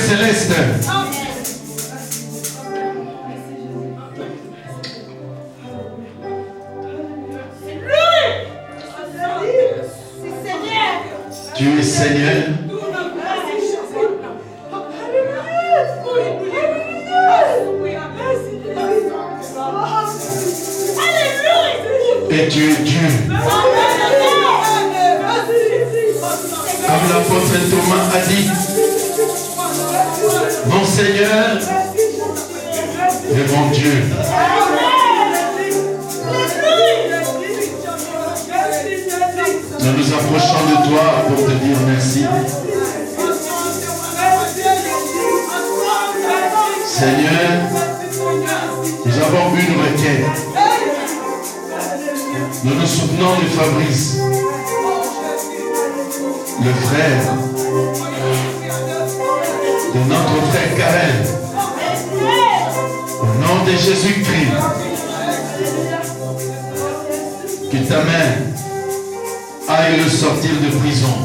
céleste. Tu es Seigneur. Et tu es Dieu. Comme l'apôtre Thomas a dit, mon Seigneur et mon Dieu. Nous nous approchons de toi pour te dire merci. Seigneur, nous avons une requête. Nous nous souvenons de Fabrice, le frère de notre frère Karel. Au nom de Jésus-Christ, que ta main aille le sortir de prison.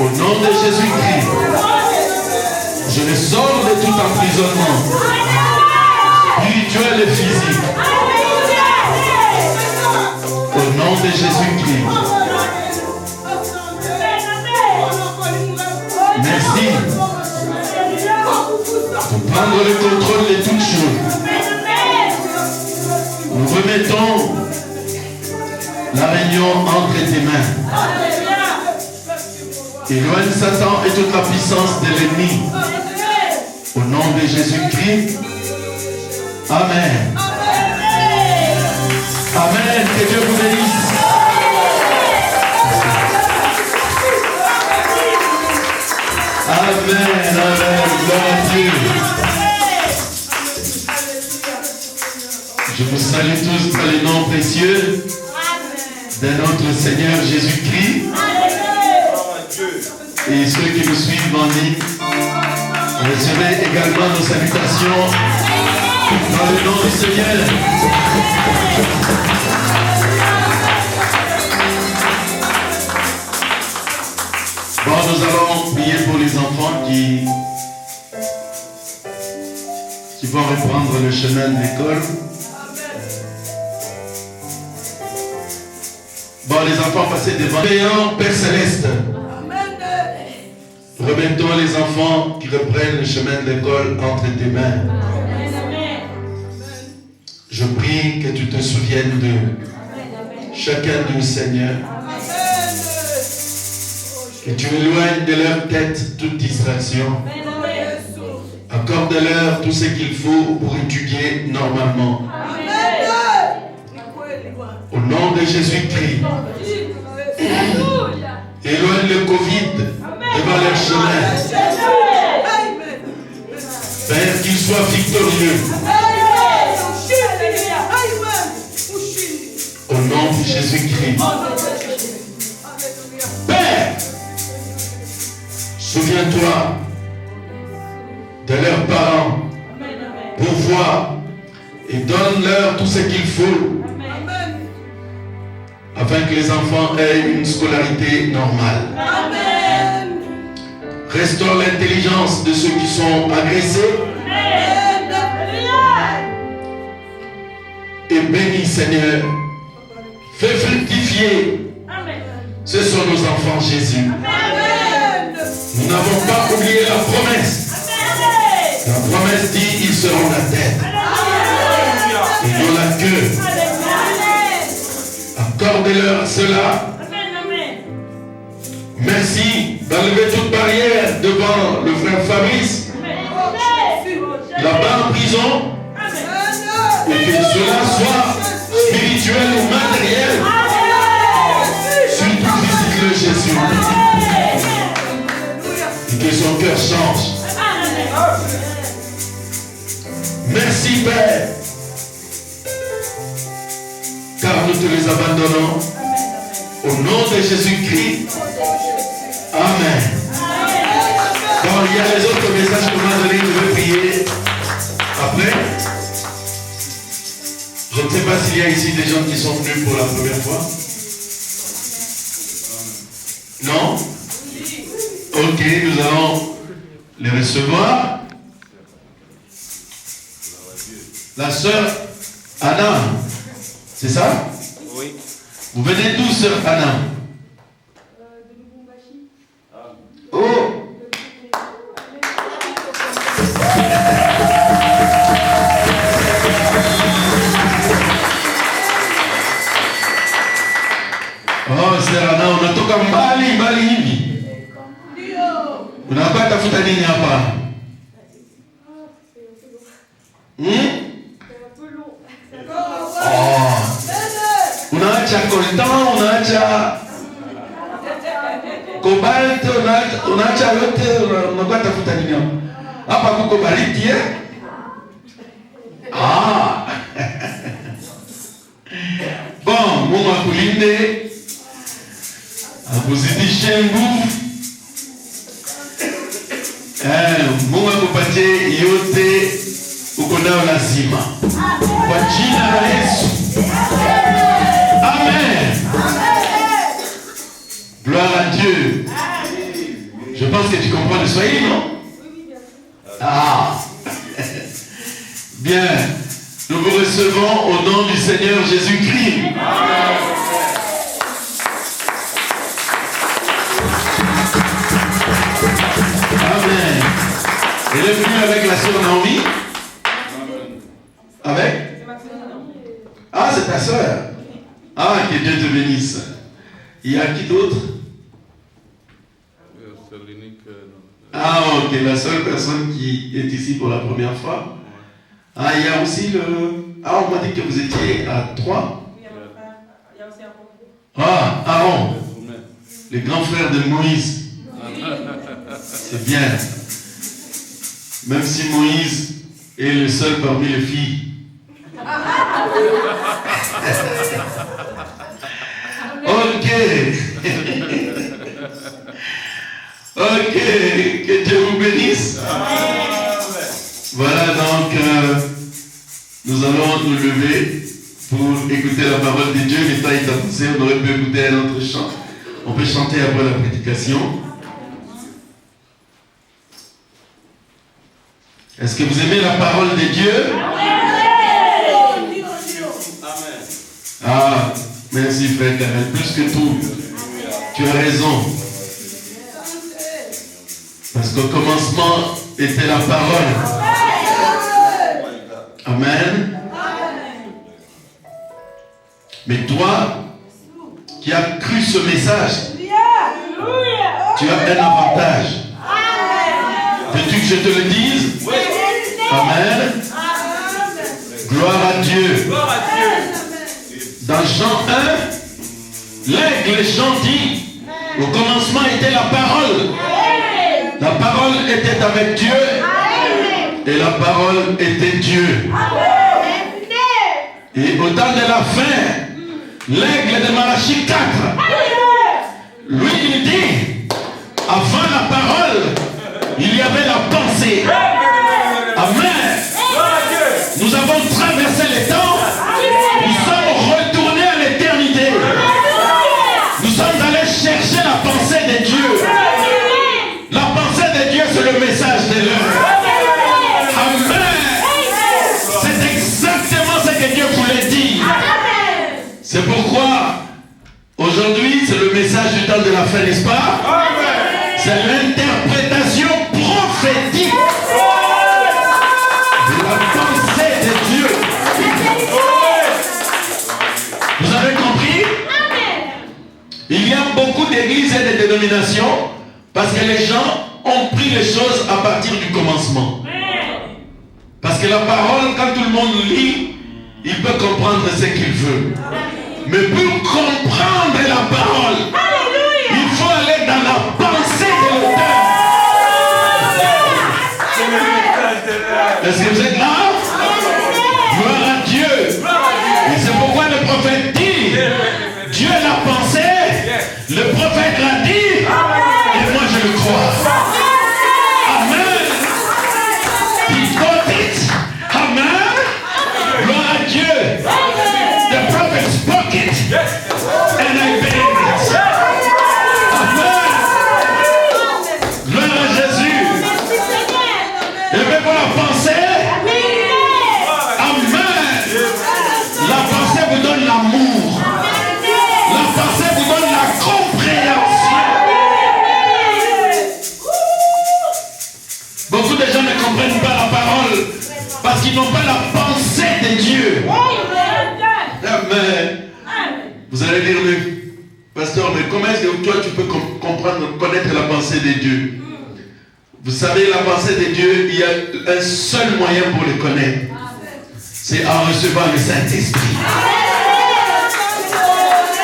Au nom de Jésus-Christ, je le sors de tout emprisonnement, spirituel et physique. Au nom de Jésus-Christ. Merci pour prendre le contrôle de toutes choses. Nous remettons la réunion entre tes mains. Éloigne Satan et toute la puissance de l'ennemi. Au nom de Jésus-Christ. Amen. Amen. Que Dieu vous bénisse. Amen. Amen. Gloire à Dieu. Je vous salue tous dans les noms précieux de notre Seigneur Jésus-Christ. Et ceux qui nous suivent en ligne, recevez également nos salutations dans le nom du Seigneur. Bon, nous allons prier pour les enfants qui vont reprendre le chemin de l'école. Bon, les enfants, passez devant. Père Céleste, remettons les enfants qui reprennent le chemin de l'école entre tes mains. Je prie que tu te souviennes d'eux. Chacun d'eux, Seigneur. Que tu éloignes de leur tête toute distraction. Accorde-leur tout ce qu'il faut pour étudier normalement. Au nom de Jésus-Christ. Éloigne le Covid devant leur chemin. Père, qu'ils soient victorieux. Au nom de Jésus-Christ. Père, souviens-toi de leurs parents. Pourvois et donne-leur tout ce qu'il faut afin que les enfants aient une scolarité normale. Amen. Restaure l'intelligence de ceux qui sont agressés. Amen. Et bénis, Seigneur. Fais fructifier. Amen. Ce sont nos enfants, Jésus. Amen. Nous n'avons pas oublié la promesse. Amen. La promesse dit ils seront la tête. Et non la queue. Accorde-leur cela. Amen. Merci d'enlever toute barrière devant le frère Fabrice. Là-bas en prison. Amen. Et que cela soit spirituel ou matériel. Surtout visite-le, Jésus. Et que son cœur change. Merci, Père. Car nous te les abandonnons. Au nom de Jésus-Christ. Amen. Quand il y a les autres messages qu'on m'a donnés, je veux prier. Après, je ne sais pas s'il y a ici des gens qui sont venus pour la première fois. Non? Ok, nous allons les recevoir. La sœur Anna, c'est ça? Oui. Vous venez d'où, sœur Anna? Oh! Oh, sœur Anna, unatoka mbali hivi. Unakuwa tafuta nini hapa? Oh. Unaacha coltan, unaacha cobalt, unaacha yote, unakuwa tafuta nini hapa? Hapa kuko baridi eh? Ah. Bon, Mungu akulinde. Akuzidishe nguvu. Mungu akupatie yote uko nayo lazima. Kwa jina la Yesu. Amen. Gloire à Dieu. Je pense que tu comprends le soyez, non? Ah. Bien. Nous vous recevons au nom du Seigneur Jésus-Christ. Amen. Elle est venue avec la sœur Naomi? Avec? Ah, c'est ta sœur. Ah, que Dieu te bénisse. Il y a qui d'autre? Ah, ok, la seule personne qui est ici pour la première fois. Ah, il y a aussi le... Ah, on m'a dit que vous étiez à 3. Il y a aussi Aaron. Ah, Aaron. Le grand frère de Moïse. C'est bien. Même si Moïse est le seul parmi les filles. Ok. Ok. Que Dieu vous bénisse. Voilà donc, nous allons nous lever pour écouter la parole de Dieu. Le temps est avancé, on aurait pu écouter un autre chant. On peut chanter après la prédication. Est-ce que vous aimez la parole de Dieu? Amen. Ah, merci frère Karel, plus que tout. Tu as raison. Parce qu'au commencement était la parole. Amen. Mais toi, qui as cru ce message, tu as un avantage. Veux-tu que je te le dise? Amen. Gloire à Dieu. Dans Jean 1, l'aigle Jean dit, au commencement était la parole. La parole était avec Dieu. Et la parole était Dieu. Et au temps de la fin, l'aigle de Malachie 4, lui il dit, avant la parole, il y avait la pensée. Amen. Nous avons traversé les temps. Nous sommes retournés à l'éternité. Nous sommes allés chercher la pensée de Dieu. La pensée de Dieu, c'est le message de l'heure. Amen. C'est exactement ce que Dieu voulait dire. C'est pourquoi aujourd'hui, c'est le message du temps de la fin, n'est-ce pas? C'est l'interprétation prophétique de la pensée de Dieu. Vous avez compris? Il y a beaucoup d'églises et de dénominations parce que les gens ont pris les choses à partir du commencement. Parce que la parole, quand tout le monde lit, il peut comprendre ce qu'il veut. Mais pour comprendre la parole, il faut aller dans la pensée de l'auteur. Est-ce que vous êtes là? Gloire à Dieu. Et c'est pourquoi le prophète dit, Dieu l'a pensé, le prophète l'a dit, et moi je le crois. Amen. He got it. Amen. Gloire à Dieu. The prophet spoke it, and I believe it. Beaucoup de gens ne comprennent pas la parole parce qu'ils n'ont pas la pensée de Dieu. Amen. Vous allez dire, mais pasteur, mais comment est-ce que toi tu peux comprendre, connaître la pensée de Dieu? Vous savez, la pensée de Dieu, il y a un seul moyen pour le connaître. C'est en recevant le Saint-Esprit.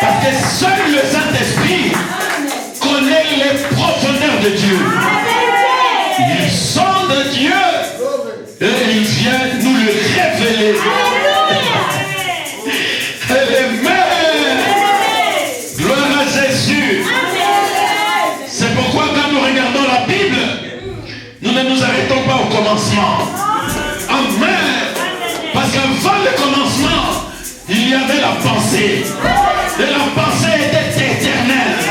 Parce que seul le Saint-Esprit connaît les profondeurs de Dieu. Il sonde Dieu et il vient nous le révéler. Amen. Gloire à Jésus. C'est pourquoi quand nous regardons la Bible, nous ne nous arrêtons pas au commencement. Amen. Parce qu'avant le commencement, il y avait la pensée. Et la pensée était éternelle.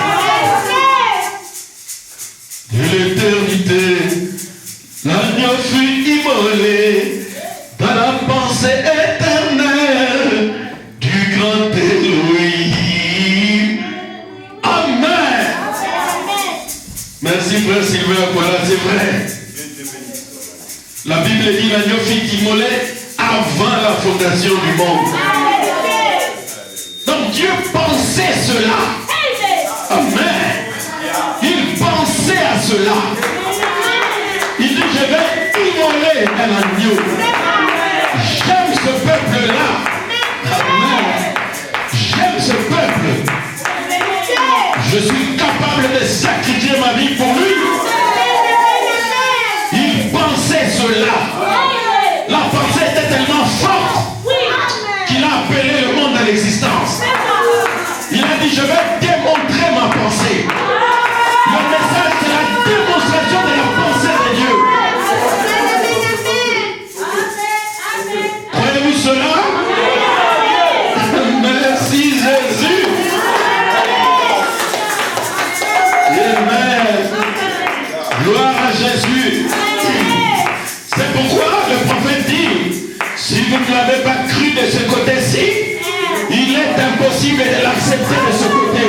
De l'éternité, l'agneau fut immolé dans la pensée éternelle du grand Élohim. Amen. Merci frère Sylvain, voilà, c'est vrai. La Bible dit l'agneau fut immolé avant la fondation du monde. Donc Dieu pensait cela. Amen. Il pensait à cela. Il dit, je vais immoler un agneau. J'aime ce peuple-là. Amen. J'aime ce peuple. Je suis capable de sacrifier ma vie pour lui. Il pensait cela. La pensée était tellement forte qu'il a appelé le monde à l'existence. Il a dit, je vais démontrer ma pensée. Le message, c'est la démonstration de la pensée de Dieu. Croyez-vous cela? Merci Jésus. Amen. Gloire à Jésus. C'est pourquoi le prophète dit, si vous ne l'avez pas cru de ce côté-ci, il est impossible de l'accepter de ce côté.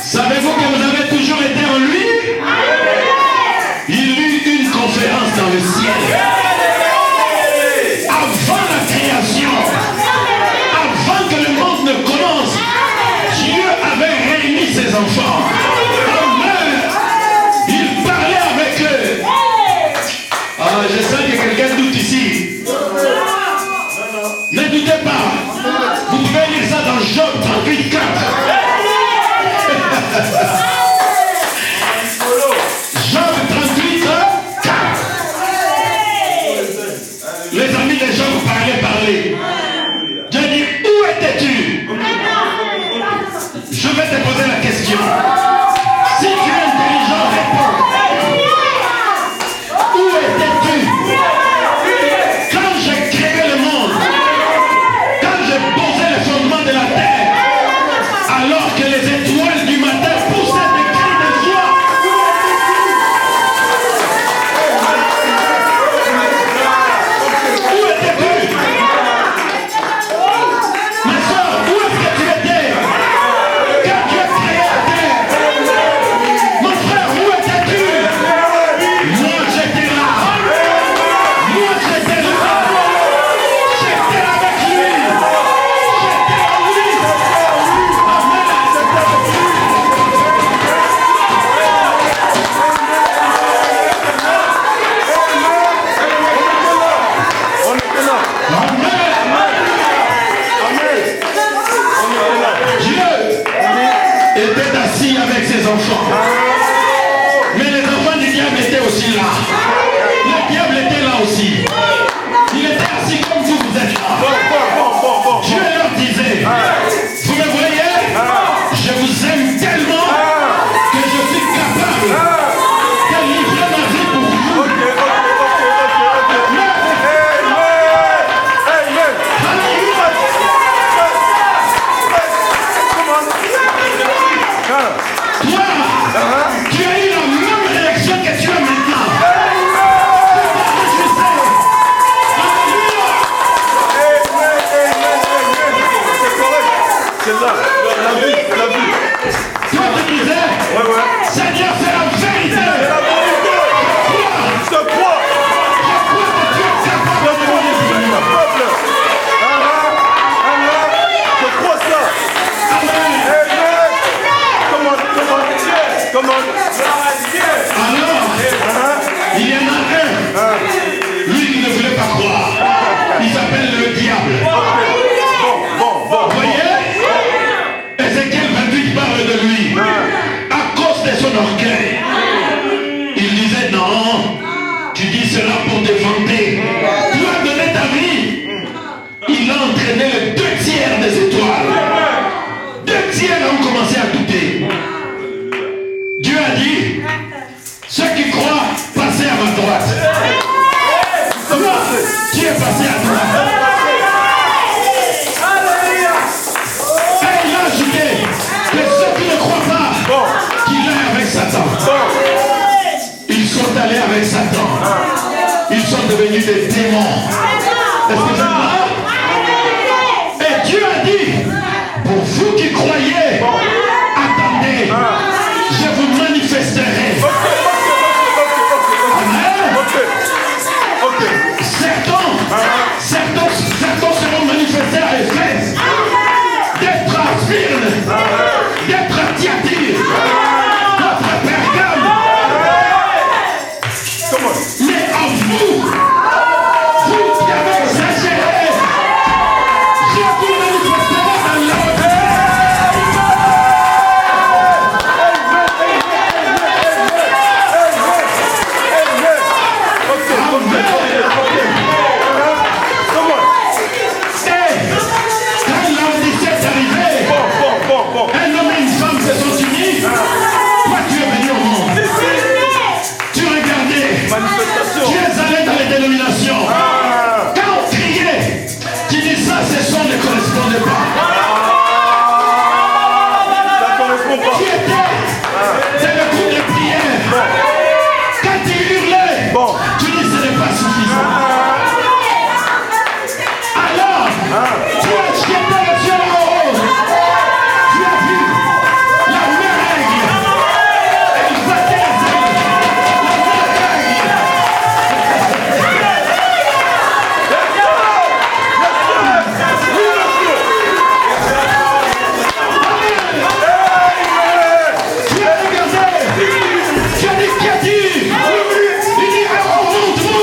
Savez-vous que vous avez toujours été en lui? Il eut une conférence dans le ciel. Avant la création, avant que le monde ne commence, Dieu avait réuni ses enfants. Amen. Il parlait avec eux. Ah, je sens que quelqu'un doute ici. Ne doutez pas. Vous pouvez lire ça dans Job 38, 4. Job 38, 4. Les amis de Job parlaient. Dieu dit, où étais-tu? Je vais te poser la question. Si tu es intelligent, réponds. Où étais-tu quand j'ai créé le monde? Quand j'ai posé le fondement de la terre? Alors que les étoiles du matin poussaient des cris de joie. Où étais-tu? Ma soeur, où est-ce que tu étais quand Dieu a créé la terre? Mon frère, où étais-tu? Moi j'étais là. Moi j'étais là. J'étais avec lui. J'étais en lui. Amen. Dieu était assis avec ses enfants. Mais les enfants du diable étaient aussi là. Le diable était là aussi. Il était assis comme vous, vous êtes là. Dieu leur disait, vous me voyez? Je vous aime tellement que je suis capable de livrer ma vie pour vous. Toi, tu as eu la même réaction que tu as maintenant. C'est là, la vie. Toi, tu disais, a dit, ceux qui croient, passez à ma droite. Toi, tu es passé à droite. Et il a ajouté que ceux qui ne croient pas, qu'il est avec Satan. Ils sont allés avec Satan. Ils sont devenus des démons. Est-ce que c'est vrai? Et Dieu a dit, pour vous qui croyez, attendez, je vous manifesterai. Certains seront manifestés à Éphèse, d'être à Smyrne, d'être à Thyatire, d'être à Pergame. Mais en vous qui avez exagéré, je vous manifesterai dans la haute. Un homme et une femme se sont unis. Toi, tu es venu au monde. Tu regardais. Tu es allé dans les dénominations. Quand on criait, tu dis ça, ce son ne correspondait pas. Tu étais dans le groupe de prière. Quand tu hurlais, tu dis ce n'est pas suffisant. Alors, tu as jeté le ciel en haut. Tu as vu la même règle. Elle battait les ailes. La même règle. Tu as regardé. Tu as dit qu'il a dit. Il dit, alors monte.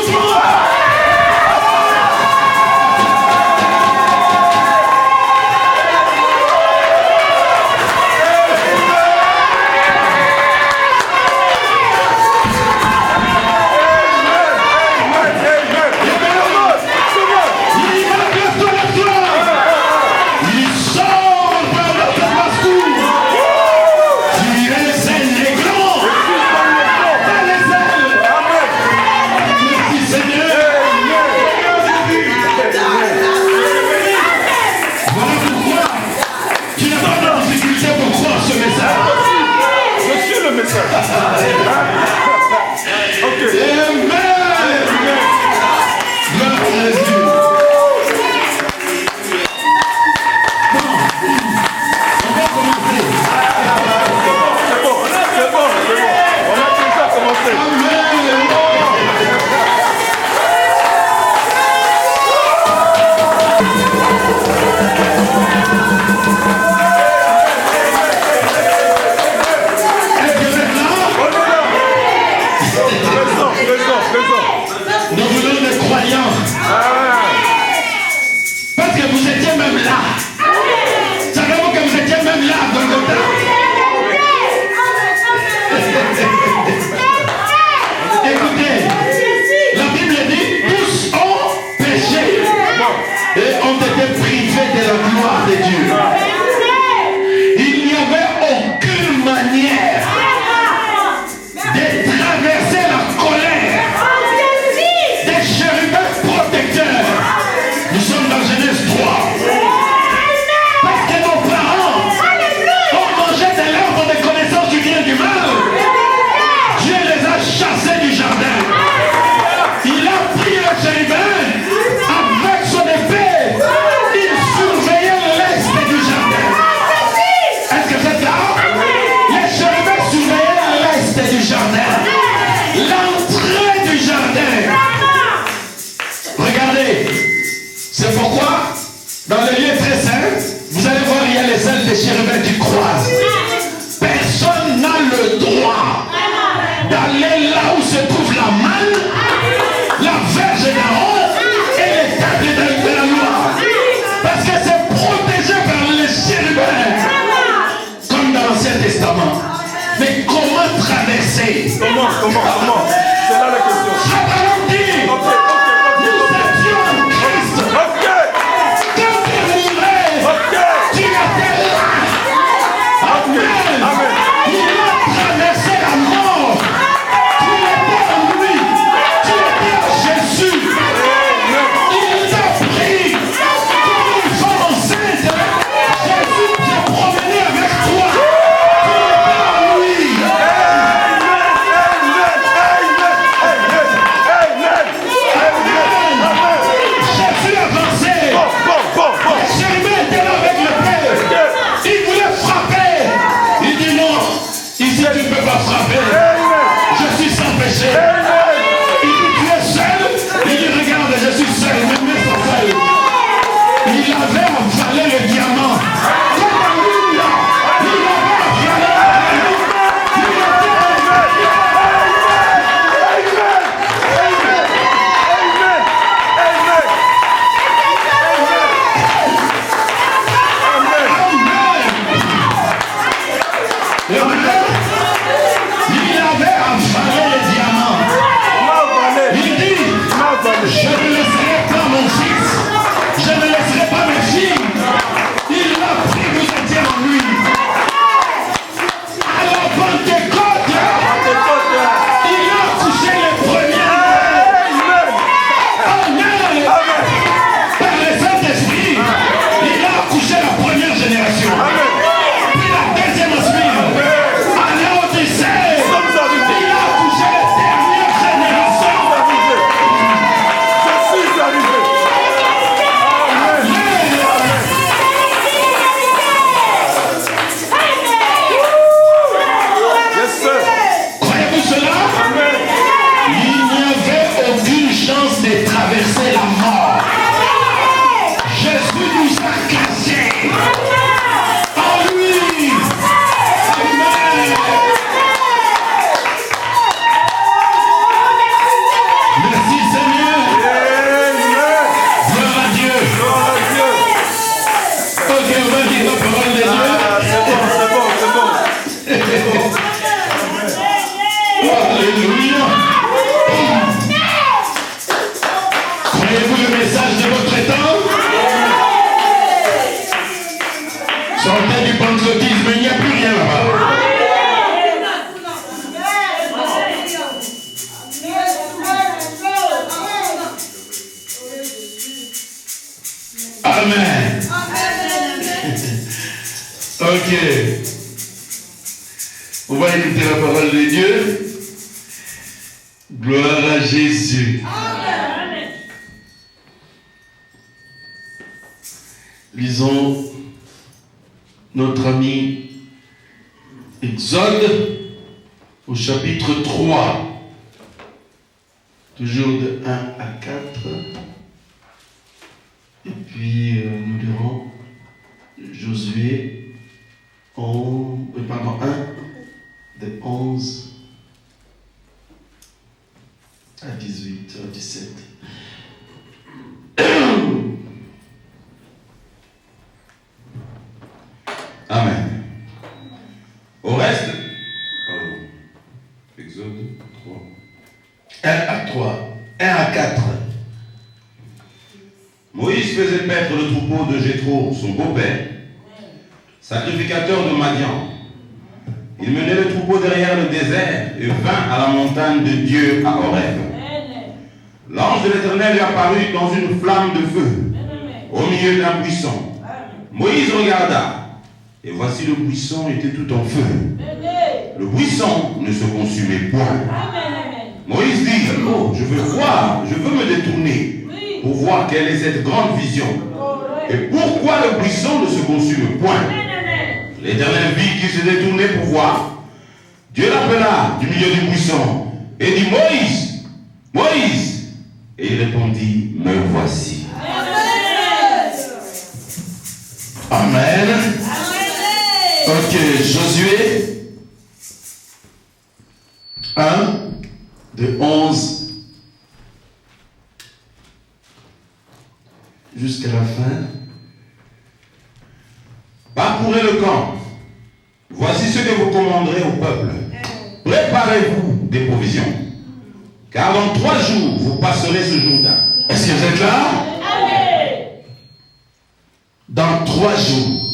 Comment? C'est là la question. Abraham dit, nous étions Christ. Quand tu mourais, tu étais là. Amen. Il a traversé la si tu ne peux pas frapper, je suis sans péché. Il dit, tu es seul. Il dit, regarde, je suis seul, même mes sont seuls. Il avait avalé le diamant. Alléluia. Il avait avalé le je ne laisserai pas mon fils, je ne laisserai pas mes filles. Il m'a pris, vous étiez en lui. À la Pentecôte, il a couché les premiers. Amen. Par le Saint-Esprit, il a couché la première génération. Puis la deuxième a suivi. À l'Odyssée, il a couché les dernières générations. Croyez-vous cela? Il n'y avait aucune chance de traverser la mort. Jésus nous a cachés. En lui. Amen. Merci Seigneur. Gloire à Dieu. Ok, on va dire la parole de Dieu. Alléluia. Croyez-vous le message de votre temps? Sortez du pentecôtisme, il n'y a plus rien là-bas. Amen. Ok. On va écouter la parole de Dieu. Gloire à Jésus. Amen. Lisons notre ami Exode au chapitre 3. Toujours de 1 à 4. Et puis nous lirons Josué 1, de 11 à 18, à 17. Amen. Au reste, Exode 3. 1 à 3, 1 à 4. Moïse faisait paître le troupeau de Jéthro, son beau-père, sacrificateur de Madian. Il menait le troupeau derrière le désert et vint à la montagne de Dieu à Horeb. L'ange de l'Éternel lui apparut dans une flamme de feu, au milieu d'un buisson. Moïse regarda, et voici le buisson était tout en feu. Le buisson ne se consumait point. Moïse dit, oh, je veux voir, je veux me détourner pour voir quelle est cette grande vision. Et pourquoi le buisson ne se consume point? L'Éternel vit qu'il se détournait pour voir. Dieu l'appela du milieu du buisson et dit, Moïse, Moïse. Et il répondit, me voici. Amen. Ok, Josué 1, de 11 jusqu'à la fin. Parcourez le camp. Voici ce que vous commanderez au peuple. Préparez-vous des provisions. Car dans 3 jours, vous passerez ce Jourdain. Est-ce que vous êtes là? Amen. Dans 3 jours.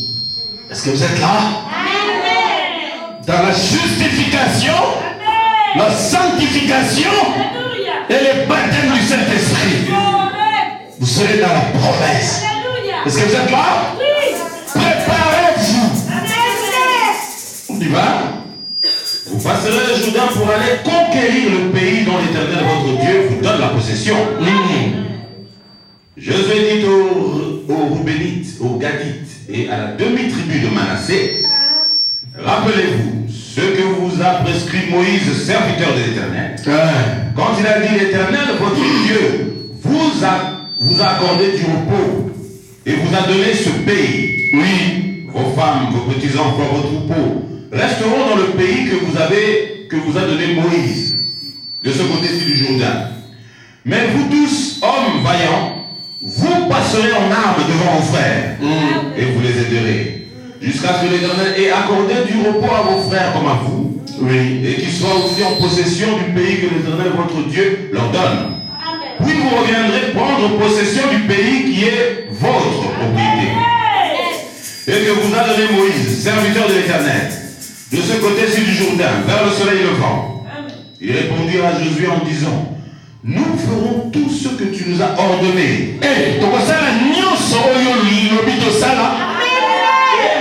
Est-ce que vous êtes là? Amen. Dans la justification, amen, la sanctification, alléluia, et le baptême du Saint-Esprit, vous serez dans la promesse. Alléluia. Est-ce que vous êtes là? Oui. Préparez-vous. Amen. On y va? Vous passerez le Jourdain pour aller conquérir le pays dont l'Éternel votre Dieu vous donne la possession. Josué dit aux Roubénites, aux Gadites et à la demi-tribu de Manassé, rappelez-vous ce que vous écrit Moïse, serviteur de l'Éternel. Quand il a dit l'Éternel, votre Dieu, vous a accordé du repos et vous a donné ce pays. Oui, vos femmes, vos petits-enfants, vos troupeaux resteront dans le pays que vous a donné Moïse, de ce côté-ci du Jourdain. Mais vous tous, hommes vaillants, vous passerez en armes devant vos frères et vous les aiderez, jusqu'à ce que l'Éternel ait accordé du repos à vos frères comme à vous, et qu'ils soient aussi en possession du pays que l'Éternel votre Dieu leur donne. Puis vous reviendrez prendre possession du pays qui est votre propriété, et que vous a donné Moïse, serviteur de l'Éternel, de ce côté-ci du Jourdain, vers le soleil levant. Il répondit à Josué en disant: nous ferons tout ce que tu nous as ordonné. Et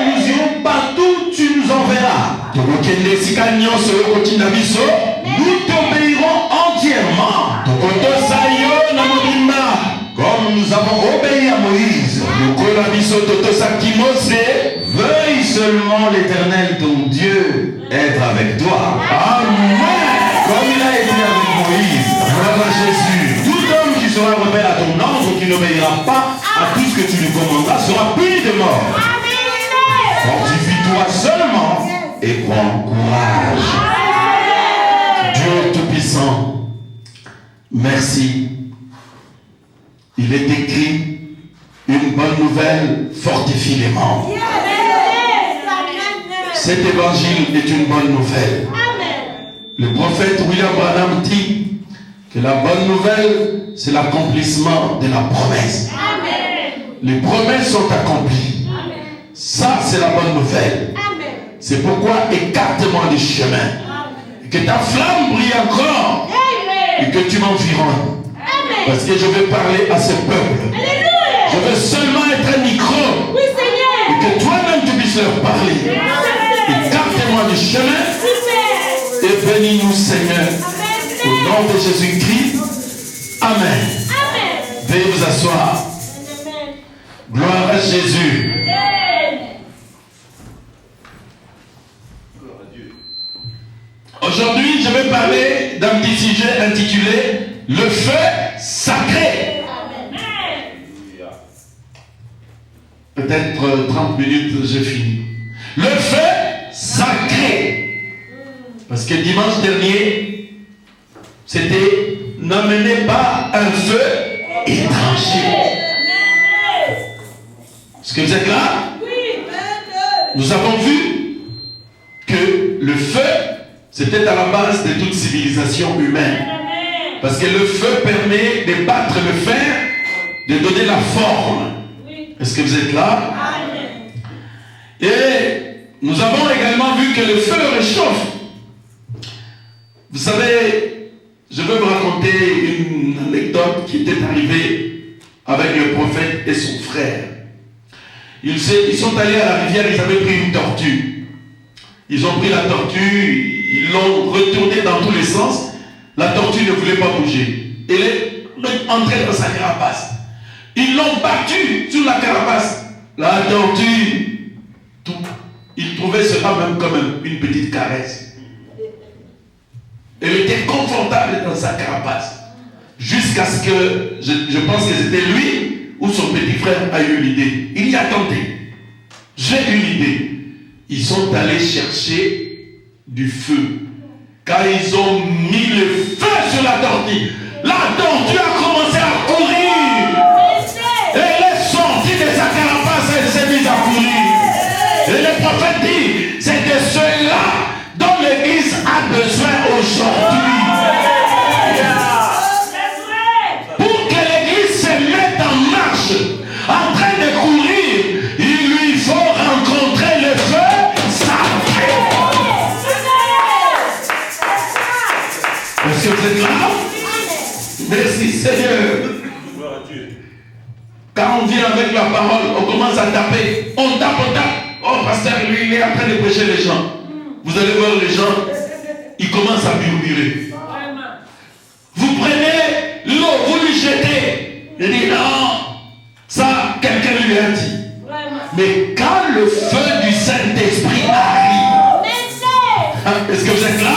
nous irons partout, tu nous enverras. Nous t'obéirons entièrement, comme nous avons obéi à Moïse. Veuille seulement l'Éternel ton Dieu être avec toi. Amen. Comme il a été avec Moïse. Jésus, tout homme qui sera rebelle à ton ordre, qui n'obéira pas à tout ce que tu lui commanderas, sera puni de mort. Fortifie-toi seulement et prends courage. Dieu Tout-Puissant, merci. Il est écrit: une bonne nouvelle fortifie les membres. Cet évangile est une bonne nouvelle. Le prophète William Branham dit que la bonne nouvelle, c'est l'accomplissement de la promesse. Les promesses sont accomplies. Ça, c'est la bonne nouvelle. C'est pourquoi écarte-moi du chemin. Que ta flamme brille encore. Et que tu m'environnes. Parce que je vais parler à ce peuple. Je veux seulement être un micro. Et que toi-même tu puisses leur parler. Écarte-moi du chemin. Et bénis-nous, Seigneur. Au nom de Jésus-Christ. Amen. Veuillez vous asseoir. Gloire à Jésus. Aujourd'hui, je vais parler d'un petit sujet intitulé le feu sacré. Peut-être 30 minutes, j'ai fini. Le feu sacré. Parce que dimanche dernier, c'était n'amenez pas un feu étranger. Est-ce que vous êtes là? Nous avons vu que le feu, c'était à la base de toute civilisation humaine. Parce que le feu permet de battre le fer, de donner la forme. Est-ce que vous êtes là? Et nous avons également vu que le feu réchauffe. Vous savez, je vais vous raconter une anecdote qui était arrivée avec le prophète et son frère. Ils sont allés à la rivière, ils avaient pris une tortue. Ils ont pris la tortue, ils l'ont retournée dans tous les sens. La tortue ne voulait pas bouger. Elle est entrée dans sa carapace. Ils l'ont battue sur la carapace. La tortue, ils trouvaient cela même comme une petite caresse. Elle était confortable dans sa carapace. Jusqu'à ce que, je pense que c'était lui ou son petit frère a eu l'idée. Il y a tenté. J'ai une idée. Ils sont allés chercher du feu. Quand ils ont mis le feu sur la tortue, la tortue a commencé à courir. Elle est sortie de sa carapace et elle s'est mise à courir. Et le prophète dit, c'est de ceux-là dont l'Église a besoin aujourd'hui. Pour que l'Église se mette en marche, en train de courir, il lui faut rencontrer le feu sacré. Est-ce que vous êtes là? Merci Seigneur. Quand on vient avec la parole, on commence à taper. On tape. Oh, pasteur, lui, il est en train de prêcher les gens. Vous allez voir les gens, ils commencent à murmurer. Vous prenez l'eau, vous lui jetez. Il dit non, ça, quelqu'un lui a dit. Mais quand le feu du Saint-Esprit arrive, est-ce que vous êtes là?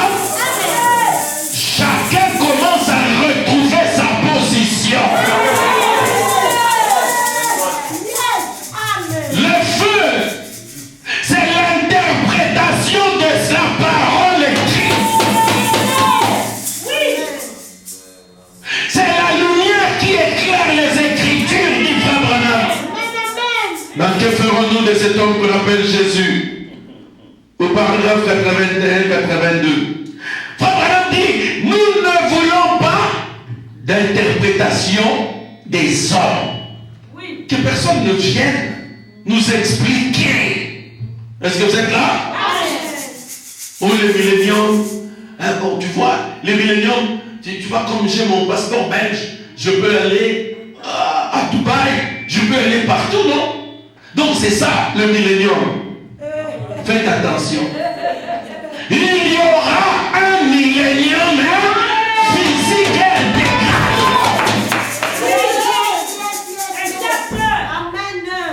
cet homme qu'on appelle Jésus. Au paragraphe 81-82. Frère Branham dit, nous ne voulons pas d'interprétation des hommes. Oui. Que personne ne vienne nous expliquer. Est-ce que vous êtes là? Oh, les milléniums. Hein, bon, tu vois, les milléniums, tu vois, comme j'ai mon passeport belge, je peux aller à Dubaï, je peux aller partout, non? Donc c'est ça, le millénium. Faites attention. Il y aura un millénium physique et intégral.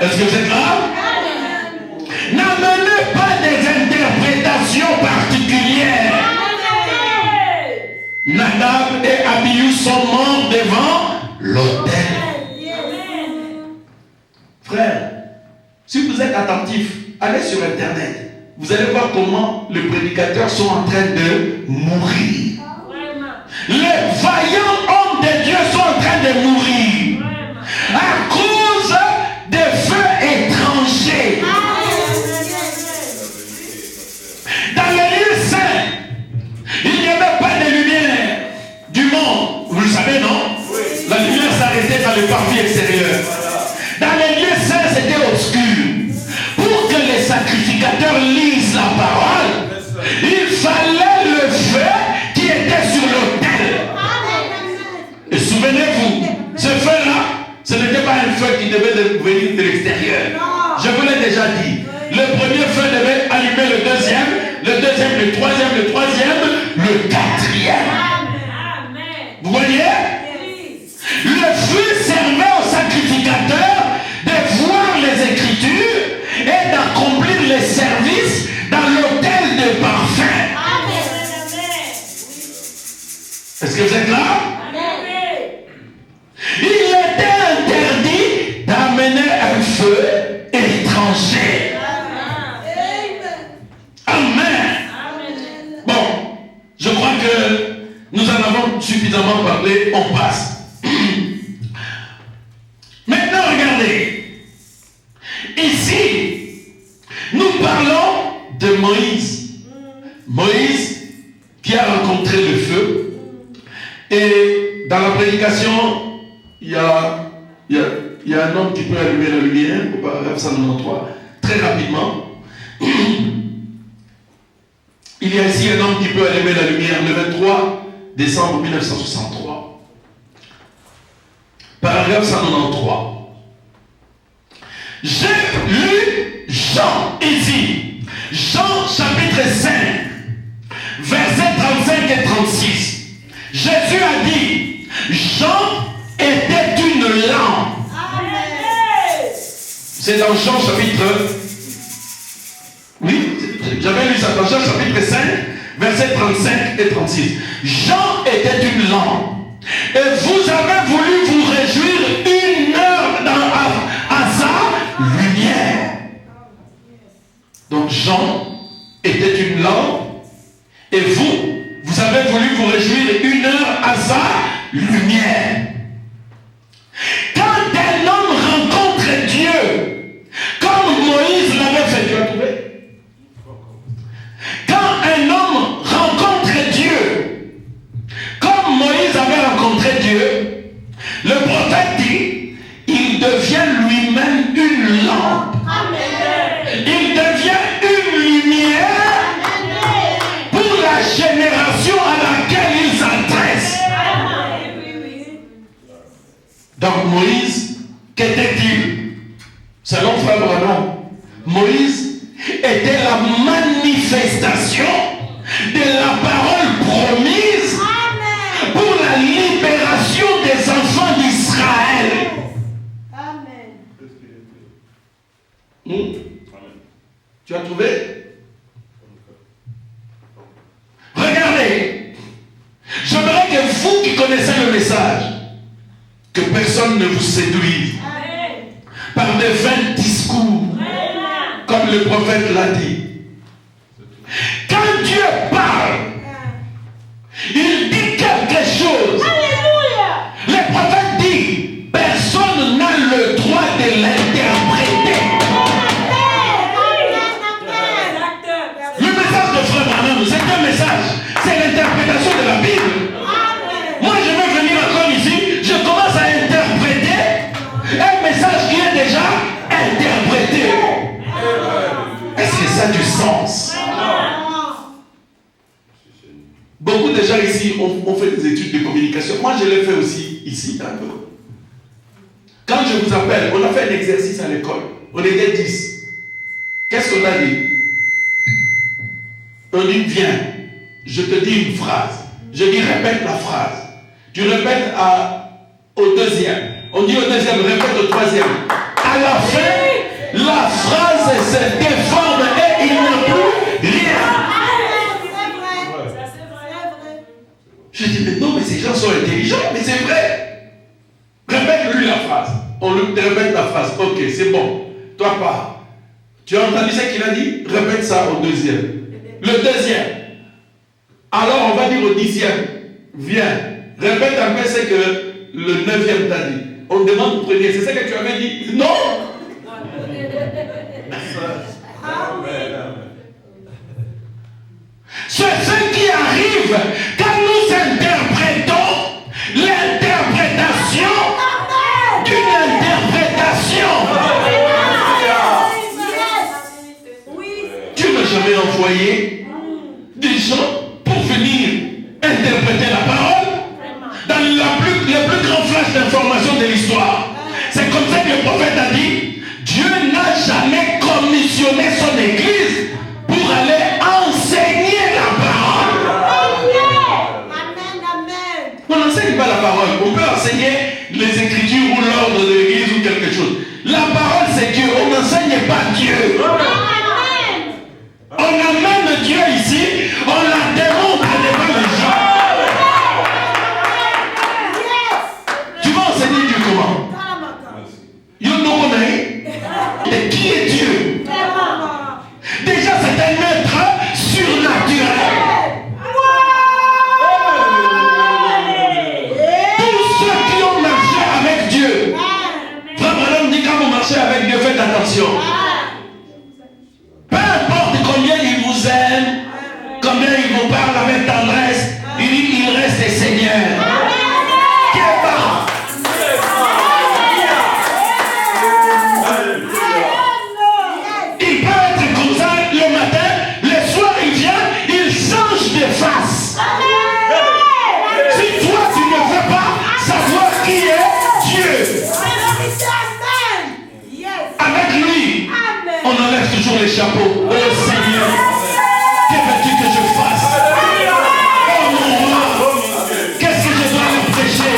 Est-ce que vous êtes là? N'amenez pas des interprétations particulières. Nadab et Abihu sont morts devant l'autel. Frère, si vous êtes attentif, allez sur Internet. Vous allez voir comment les prédicateurs sont en train de mourir. Les vaillants hommes de Dieu sont en train de mourir à cause des feux étrangers. Dans les lieux saints, il n'y avait pas de lumière du monde. Vous le savez, non? La lumière s'arrêtait dans les parties extérieures. Dans les lieux saints, c'était obscur. Pour que les sacrificateurs lisent la parole, il fallait le feu qui était sur l'autel. Et souvenez-vous, ce feu-là, ce n'était pas un feu qui devait venir de l'extérieur. Je vous l'ai déjà dit. Le premier feu devait allumer le deuxième, le troisième, le quatrième. Vous voyez? Le feu servait aux sacrificateurs de voir les Écritures et d'accomplir les services dans l'autel de parfum. Est-ce que vous êtes là? Il était interdit d'amener un feu étranger. Amen. Bon, je crois que nous en avons suffisamment parlé, on passe. Maintenant, regardez. Ici, nous parlons de Moïse. Moïse qui a rencontré le feu. Et dans la prédication, il y a un homme qui peut allumer la lumière, au paragraphe 193, très rapidement. Il y a ici un homme qui peut allumer la lumière le 23 décembre 1963. Paragraphe 193. J'ai lu Jean ici. Jean chapitre 5, versets 35 et 36. Jésus a dit, Jean était une lampe. C'est dans Jean chapitre... Oui, j'avais lu ça dans Jean chapitre 5, versets 35 et 36. Jean était une lampe. Et vous avez voulu vous réjouir une heure à sa lumière. Donc Jean était une lampe. Et vous avez voulu vous réjouir une heure à sa lumière. Quand un homme rencontre Dieu, comme Moïse l'avait fait, tu as trouvé? Quand un homme rencontre Dieu, comme Moïse avait rencontré Dieu, le prophète dit, il devient lui-même une lampe. Amen. Il devient une lumière pour la génération à laquelle il s'adresse. Donc Moïse, qu'était-il? Selon Frère Branham, Moïse était la manifestation de la parole promise pour la libération des enfants d'Israël. Amen. Tu as trouvé? Regardez, j'aimerais que vous qui connaissez le message, que personne ne vous séduise par de vains discours, comme le prophète l'a dit. Quand Dieu parle, il dit quelque chose. Alléluia. Le prophète dit, personne n'a le droit de l'interpréter. déjà ici, on fait des études de communication. Moi, je l'ai fait aussi ici, un peu. Quand je vous appelle, on a fait un exercice à l'école. On était 10. Qu'est-ce qu'on a dit? On dit, viens, je te dis une phrase. Je dis, répète la phrase. Tu répètes au deuxième. On dit au deuxième, répète au troisième. À la fin, la phrase se déforme et il n'y a plus rien. Je dis, mais non, mais ces gens sont intelligents, mais c'est vrai. Répète-lui la phrase. On lui répète la phrase. Ok, c'est bon. Toi, pars. Tu as entendu ce qu'il a dit? Répète ça au deuxième. Le deuxième. Alors, on va dire au 10e. Viens. Répète un peu ce que le 9e t'a dit. On demande au premier. C'est ça que tu avais dit? Non. C'est ce qui arrive quand nous interprétons l'interprétation d'une interprétation. Tu n'as jamais envoyé des gens pour venir interpréter la parole dans le plus grand flash d'information de l'histoire. C'est comme ça que le prophète a dit, Dieu n'a jamais commissionné son église pour aller enseigner la parole. On n'enseigne pas la parole. On peut enseigner les écritures ou l'ordre de l'église ou quelque chose. La parole c'est Dieu. On n'enseigne pas Dieu. On amène Dieu ici, on la démontre devant les gens. Tu vas enseigner Dieu comment? Et qui est Dieu? Déjà c'est un être surnaturel. Tous ceux qui ont marché avec Dieu, Frère Branham dit quand vous marchez avec Dieu, faites attention. Peu importe combien il vous aime, combien il vous parle avec tendresse, il reste Seigneur. Il peut être comme ça le matin, le soir il vient, il change de face. Si toi tu ne veux pas savoir qui est Dieu, avec lui, on enlève toujours les chapeaux. Oh Seigneur, que veux-tu que je fasse? Oh mon roi, qu'est-ce que je dois leur prêcher?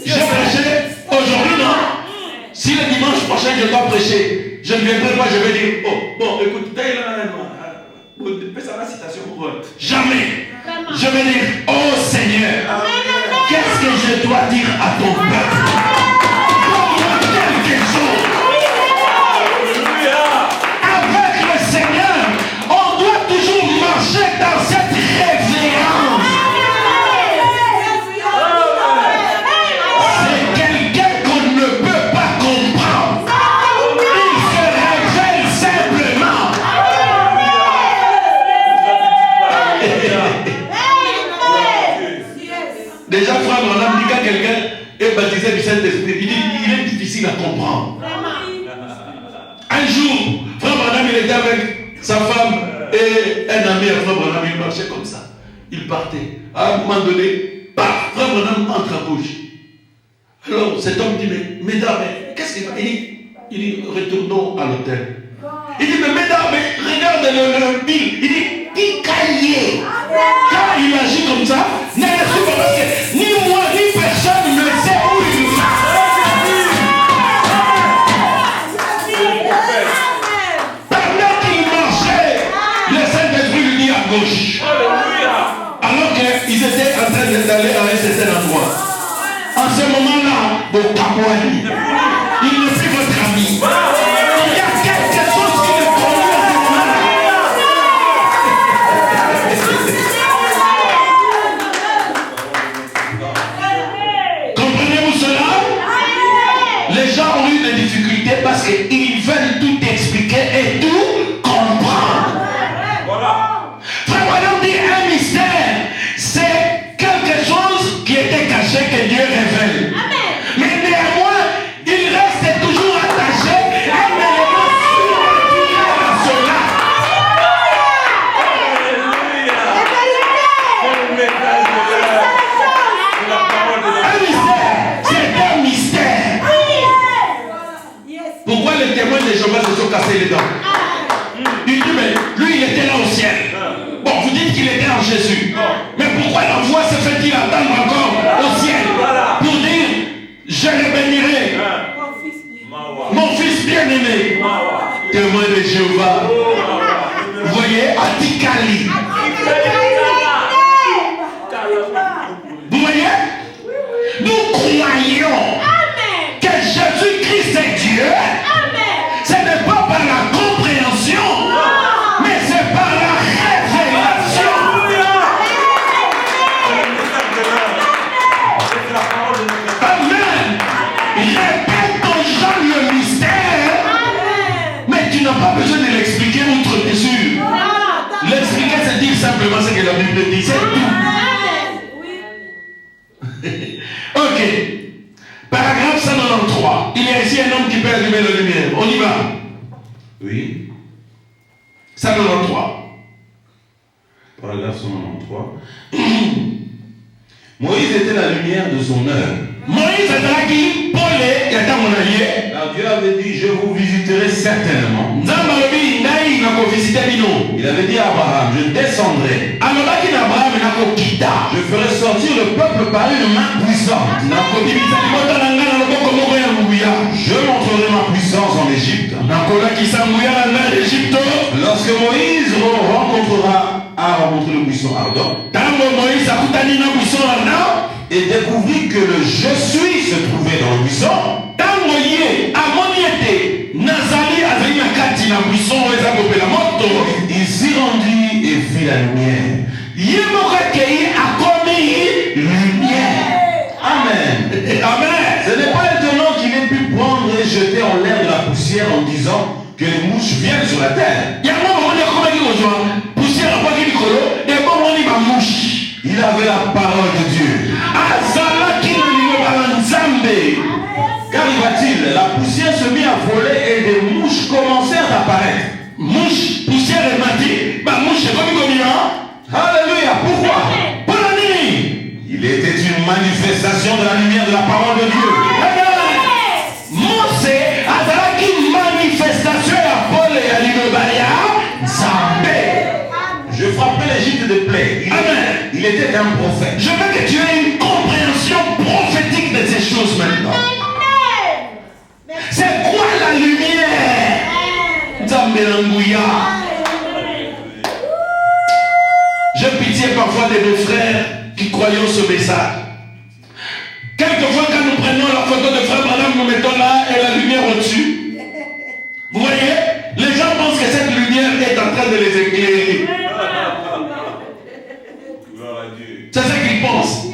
J'ai prêché aujourd'hui, non? Si le dimanche prochain je dois prêcher, je ne viendrai pas, je vais dire, oh, bon, écoute, fais ça la citation pour eux. Jamais. Je vais dire, oh Seigneur, qu'est-ce que je dois dire à ton peuple? Donne-moi quelque chose. Avec le Seigneur, on doit toujours marcher dans cette révérence. C'est quelqu'un qu'on ne peut pas comprendre. Il se révèle simplement. Déjà, Frère Branham dit quand quelqu'un est baptisé du Saint-Esprit, il est difficile à comprendre. Un jour, Frère Branham il était avec sa femme et un ami à Frère Branham, il marchait comme ça. Il partait. À un moment donné, paf, Frère Branham entre à gauche. Alors cet homme dit, mais mesdames, qu'est-ce qu'il va? Il dit, retournons à l'hôtel. Il dit, mais mesdames, regarde le bill. Il dit, picaillé. Quand il agit comme ça, n'est-ce pas parce que ni moi ni personne ne sait où il va. Pendant qu'il marchait, le Saint-Esprit lui dit à gauche. Alors qu'ils étaient en train d'aller à un certain endroit. En ce moment-là, au Kabouani, il n'est plus votre ami. Il y a quelque chose qui le conduit à ce moment-là. Comprenez-vous cela? Les gens ont eu des difficultés parce qu'ils veulent tout expliquer et tout comprendre. Frère Branham dit un mystère, c'est quelque chose qui était caché que Dieu révèle. Mais néanmoins, il reste toujours attaché à un élément surnaturel à cela. dit qu'il était en Jésus. Mais pourquoi la voix se fait-il attendre encore au ciel pour dire, je le bénirai. Mon fils bien-aimé, témoin de Jéhovah. Vous voyez, Atikali. Vous voyez, nous croyons que Jésus-Christ est Dieu. Ce n'est pas par la compréhension, mais c'est par la révélation. Amen. Répète aux gens le mystère, mais tu n'as pas besoin de l'expliquer outre mesure. L'expliquer, c'est dire simplement ce que la Bible dit, c'est tout. Ok. Paragraphe 193. Il y a ici un homme qui peut allumer la lumière. On y va. Oui. 193. Paragraphe 193. Moïse était la lumière de son heure. Moïse est là qui, Paul est à mon allié. Alors Dieu avait dit, je vous visiterai certainement. Il avait dit à Abraham, je descendrai. Je ferai sortir le peuple par une main puissante. Je montrerai ma puissance en Égypte. Lorsque Moïse a rencontré le buisson ardent et découvrit que le je suis se trouvait dans le buisson, il s'y rendit et fit la lumière. Amen. Amen. Ce n'est pas étonnant qu'il ait pu prendre et jeter en l'air de la poussière en disant que les mouches viennent sur la terre. Il avait la parole de Dieu. Qu'arriva-t-il? La poussière se mit à voler et des mouches commencèrent à apparaître. Mouche, poussière et mati, mouche c'est comme Alléluia. Pourquoi? Il était une manifestation de la lumière de la parole de Dieu. Mose a une manifestation à Paul et à l'Ibebalia. Je frapperai l'Égypte de plaies. Il était un prophète. Je veux que tu aies une compréhension prophétique de ces choses maintenant. C'est quoi la lumière? J'ai pitié parfois de mes frères qui croyons ce message. Quelquefois quand nous prenons la photo de frère Branham, nous mettons là et la lumière au-dessus. Vous voyez? Les gens pensent que cette lumière est en train de les éclairer. C'est ce qu'ils pensent.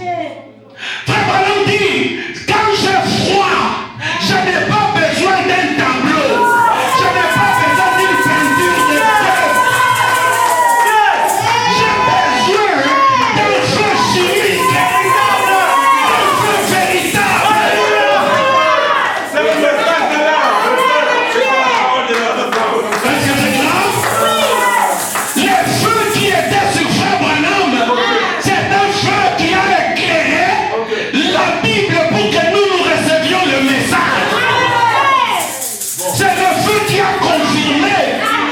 Frère Branham dit, quand j'ai froid, je n'ai pas besoin d'un tableau. Je n'ai pas besoin d'une peinture de feu. J'ai besoin d'un feu chimique. D'un feu véritable. Est-ce que c'est grave? Le feu qui était sur frère Branham, c'est un feu qui a éclairé la Bible pour que nous recevions le message. C'est le feu qui a confirmé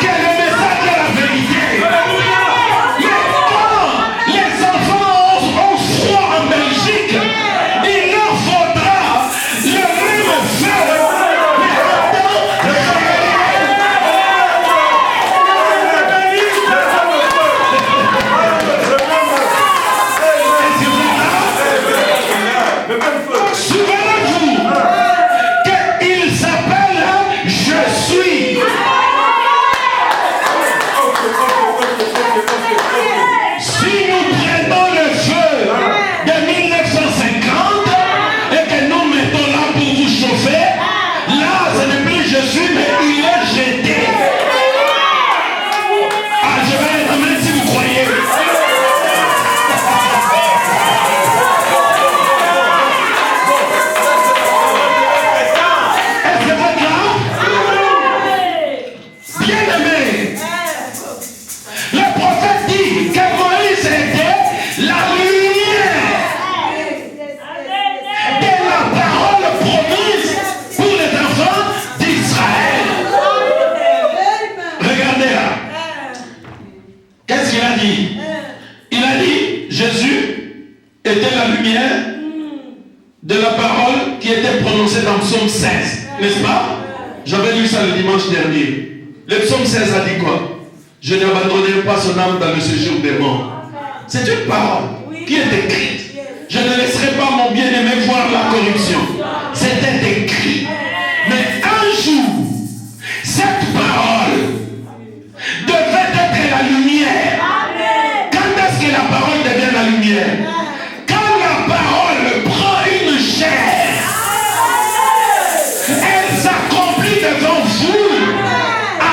que le message est la vérité. Mais quand les enfants ont froid en Belgique, il leur faudra le même feu. Souvenez-vous qu'il s'appelle Je suis. Si nous prenons le feu de 1950 et que nous mettons là pour vous chauffer, là ce n'est plus je suis, mais il est jeté. Ah, je vais être amen si vous croyez. Est-ce que c'est grave? Bien aimé, le prophète dit que Moïse était la lumière de la parole promise pour les enfants d'Israël. Regardez là. Qu'est-ce qu'il a dit? Jésus était la lumière de la parole qui était prononcée dans Psaume 16, n'est-ce pas? J'avais lu ça le dimanche dernier. Le Psaume 16 a dit quoi? Je n'abandonnerai pas son âme dans le séjour des morts. C'est une parole qui est écrite. Je ne laisserai pas mon bien-aimé voir la corruption. C'était écrit. Mais un jour, cette parole devait être la lumière. Quand est-ce que la parole devient la lumière? Quand la parole prend une chair, elle s'accomplit devant vous.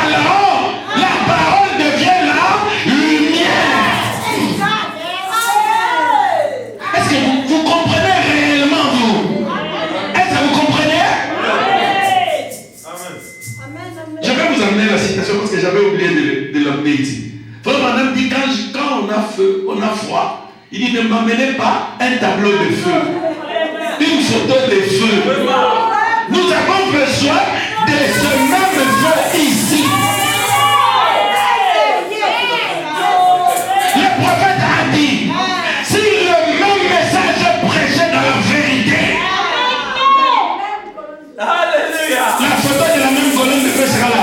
Alors, la parole devient la lumière. Est-ce que vous comprenez réellement, vous? Est-ce que vous comprenez? Je vais vous amener la citation parce que j'avais oublié de l'amener ici. Frère Branham dit quand on a feu, on a froid, il dit ne m'amenez pas un tableau de feu, une photo de feu. Nous avons besoin de ce même feu ici. Le prophète a dit, si le même message est prêché dans la vérité, la photo de la même colonne de feu sera là.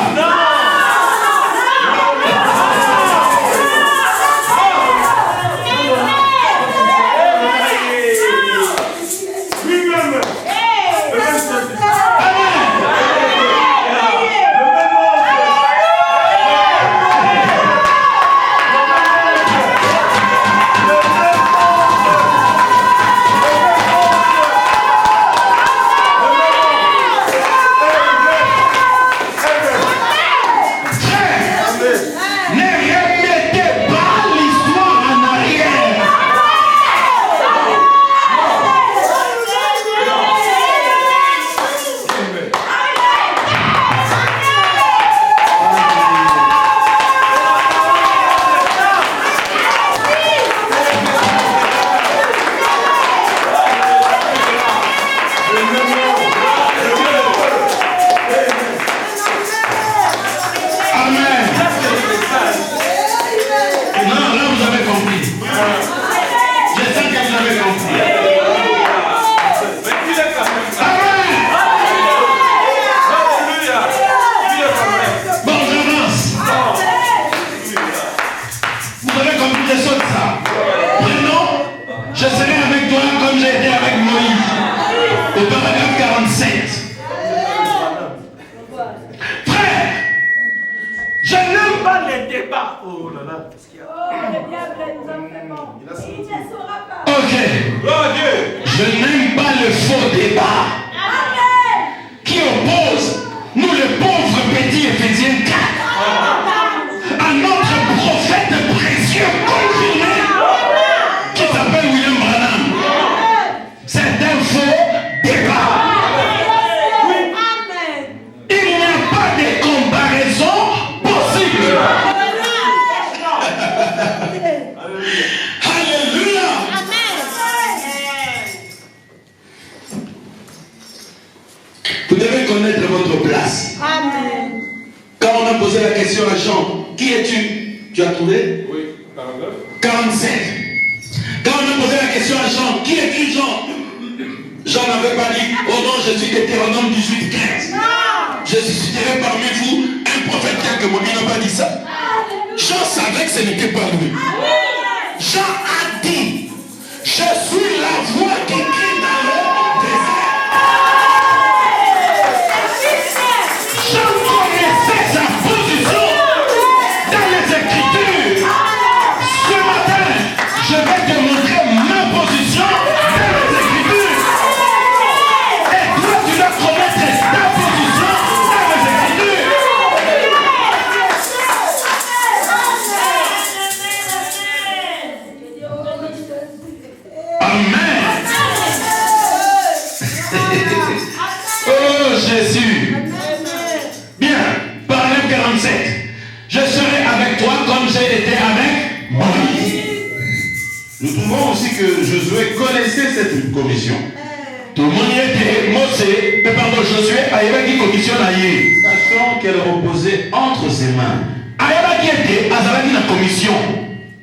Sachant qu'elle reposait entre ses mains.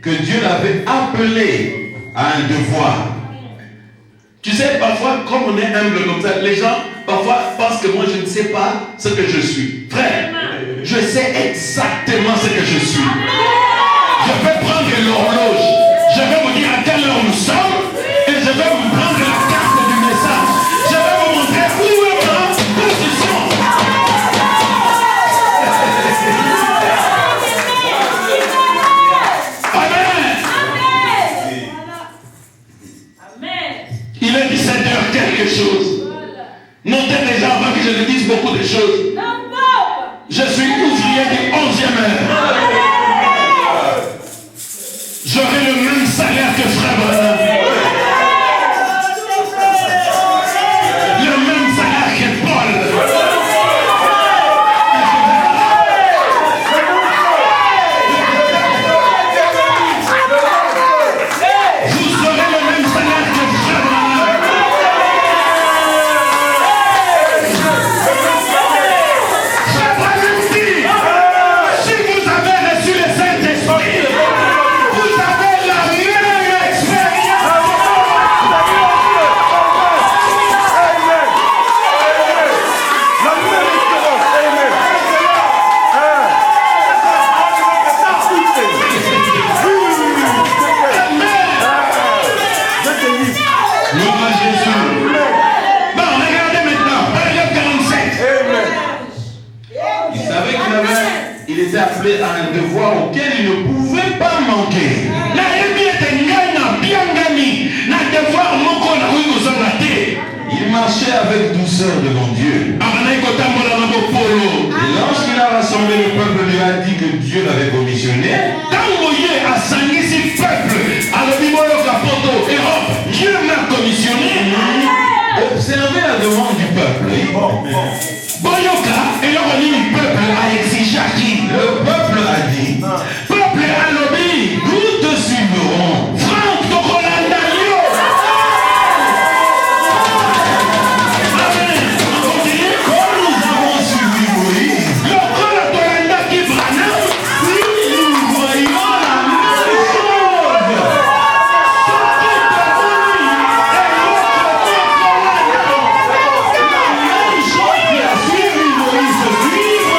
Que Dieu l'avait appelé a un devoir. Tu sais, parfois, comme on est humble comme ça, les gens parfois pensent que moi je ne sais pas ce que je suis. Frère, je sais exactement ce que je suis. Je vais prendre l'horloge, je vais vous dire à quelle heure nous sommes et je vais vous prendre la carte du message. Je vais vous montrer où est ma position. Amen. Il est 17h quelque chose. Notez déjà avant que je ne dise beaucoup de choses. Je suis ouvrier du 11e heure. J'aurai le même salaire que Frère Branham. Le même salaire que Paul. Vous aurez le même salaire que Frère Branham. Frère Branham dit, si vous avez reçu le Saint-Esprit, vous avez la même expérience. Gloire à Jésus. Bon, regardez maintenant, période 47. Il savait qu'il était appelé à un devoir auquel il ne pouvait pas manquer. Il marchait avec douceur devant Dieu. Et lorsqu'il a rassemblé le peuple, lui a dit que Dieu l'avait commissionné. Dieu m'a commissionné. Observez la demande du peuple. Boyoka et le peuple a exigé à qui? Le peuple a dit, Peuple a lobby. nous te suivrons. Franck Tokolanda yo. Amen. On continue. Comme nous avons suivi Moïse, Le Kola Tolanda qui Branham. nous voyons la même chose. Qui a suivi Moïse se suivre.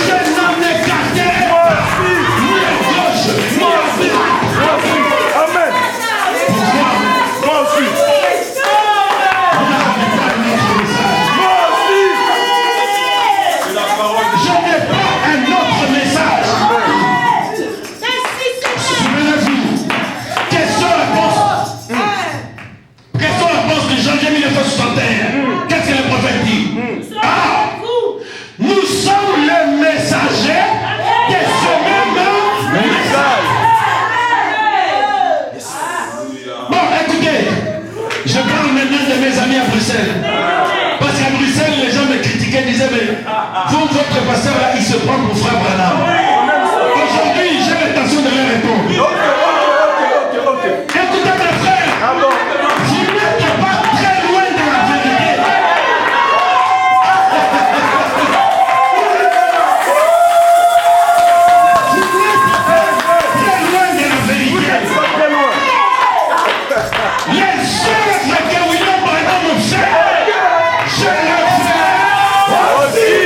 Je votre pasteur là, il se prend pour frère Branham. Aujourd'hui, j'ai l'intention de leur répondre. Écoutez mes frères, vous n'êtes pas très loin de la vérité. Vous n'êtes pas très loin de la vérité. Les œuvres que William Branham fait, je les fais aussi.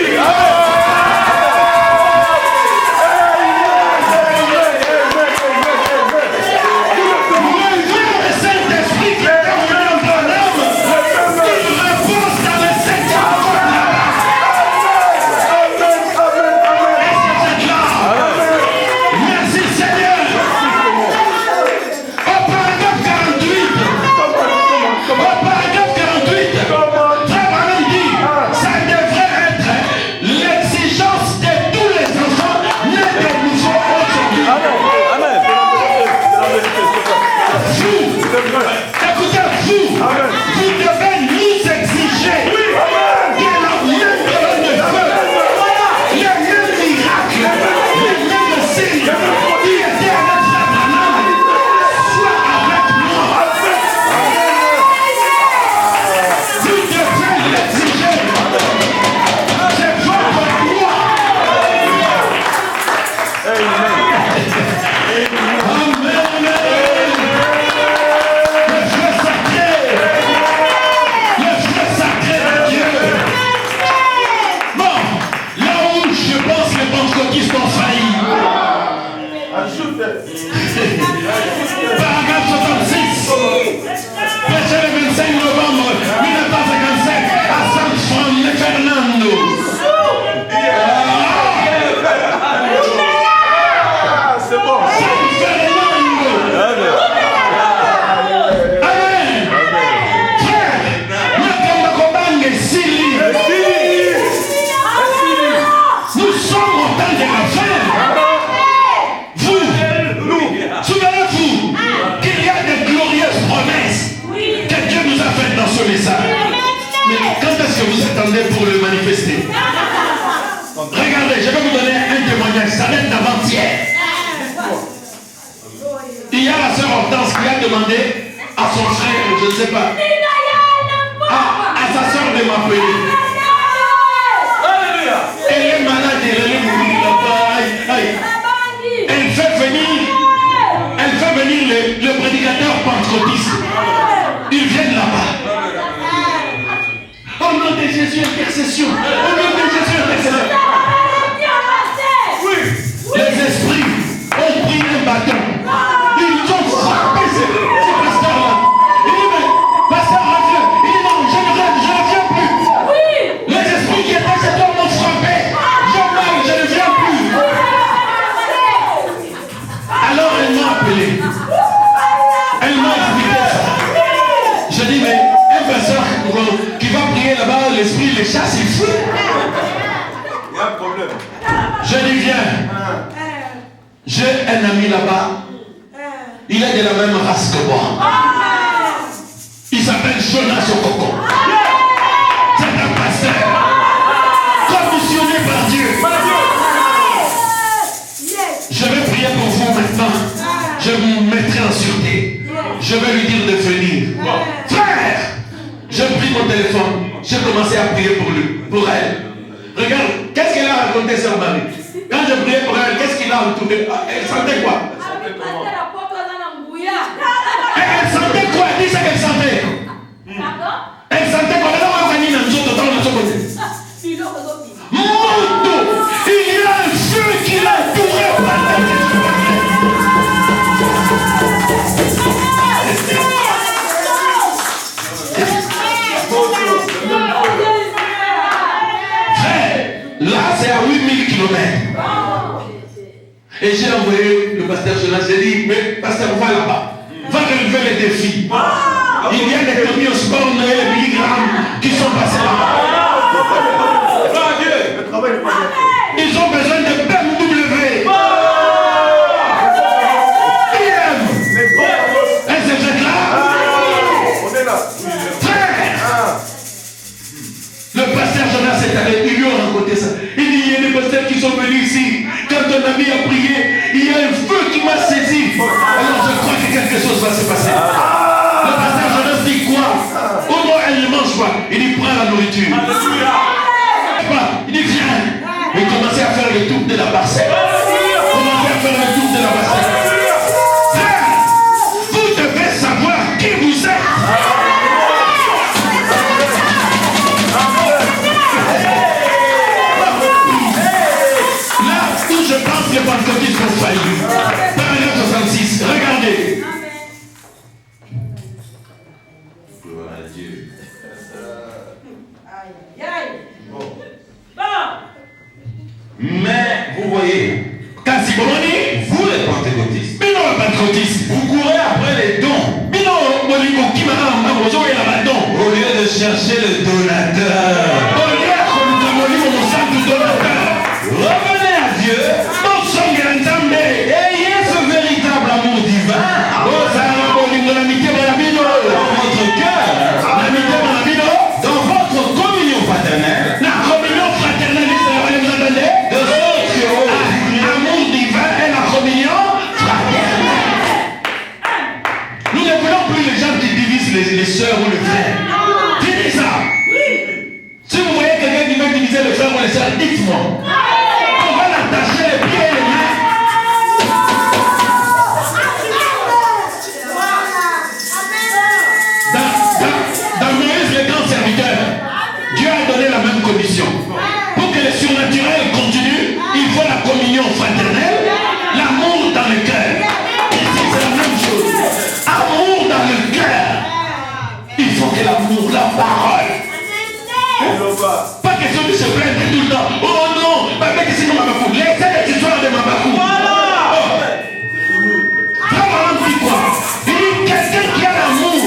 Pour le manifester. Regardez, je vais vous donner un témoignage. Ça date d'avant-hier. Il y a la sœur Hortense qui a demandé à son frère, je ne sais pas, à sa sœur de m'appeler. Elle est malade, elle est mourir. Elle fait venir le prédicateur pentecôtiste. Ils viennent là-bas. Au nom de Jésus, intercession. Au nom de Jésus, intercession. Oui. Les esprits ont pris un bâton. Ils ont frappé ce pasteur-là. Il dit, mais pasteur, reviens. Il dit, non, je ne reviens plus. Oui. Les esprits qui étaient chez toi m'ont frappé. J'ai mal, je ne viens plus. Alors elle m'a appelé. Elle m'a expliqué ça. Je dis, mais un pasteur qui va prier là-bas, l'esprit les chasse, il fuit. Il y a un problème. Je dis, viens. J'ai un ami là-bas. Il est de la même race que moi. Il s'appelle Jonas Okoko. C'est un pasteur commissionné par Dieu. Je vais prier pour vous maintenant. Je vous mettrai en sûreté. Je vais lui dire de venir. Frère, je pris mon téléphone. J'ai commencé à prier pour lui, pour elle. Regarde, qu'est-ce qu'elle a raconté sur Marie? Quand je priais pour elle, qu'est-ce qu'il a retourné? Elle sentait quoi? Elle sentait quoi? Dis ce qu'elle sentait. Elle sentait quoi? Elle a venir dans notre côté. Moto, il y a un feu qui l'a touré par la tête. Là, c'est à 8000 km. Et j'ai envoyé le pasteur Jonas. J'ai dit, mais pasteur, va là-bas. Va relever les défis. Il y a des camions sport et les milligrammes qui sont passés là-bas. Ils ont besoin de BMW. Est-ce que vous êtes là? On est là. Frère, le pasteur Jonas est allé, ils lui ont rencontré Il dit viens. Et commencez à faire le tour de la parcelle. Commencez à faire le tour de la parcelle. Frère, vous devez savoir qui vous êtes. Là où je pense que les pentecôtistes ont failli. Paragraphe 66. Regardez. Mais vous voyez, vous les pentecôtistes, vous courez après les dons au lieu de chercher le donateur. Revenez à Dieu, ayez ce véritable amour divin dans votre cœur, dans votre communion fraternelle, de sorte que l'amour divin et la communion fraternelle. Nous ne voulons plus les gens qui divisent les sœurs ou les frères. Dites ça. Si vous voyez quelqu'un qui veut diviser les frères ou les sœurs, dites-moi. On va l'attacher les pieds et les mains. Dans Moïse, le grand serviteur, Dieu a donné la même commission. Pour que le surnaturel continue, il faut la communion fraternelle, l'amour dans le cœur. Ici, c'est la même chose. Amour dans le cœur. Il faut que l'amour, la parole. Pas question de se plaindre tout le temps. Oh non, pas question de Mabakou. Laissez les histoires de Mabakou. Voilà. Vraiment, on dit quoi? Il dit quelqu'un qui a l'amour,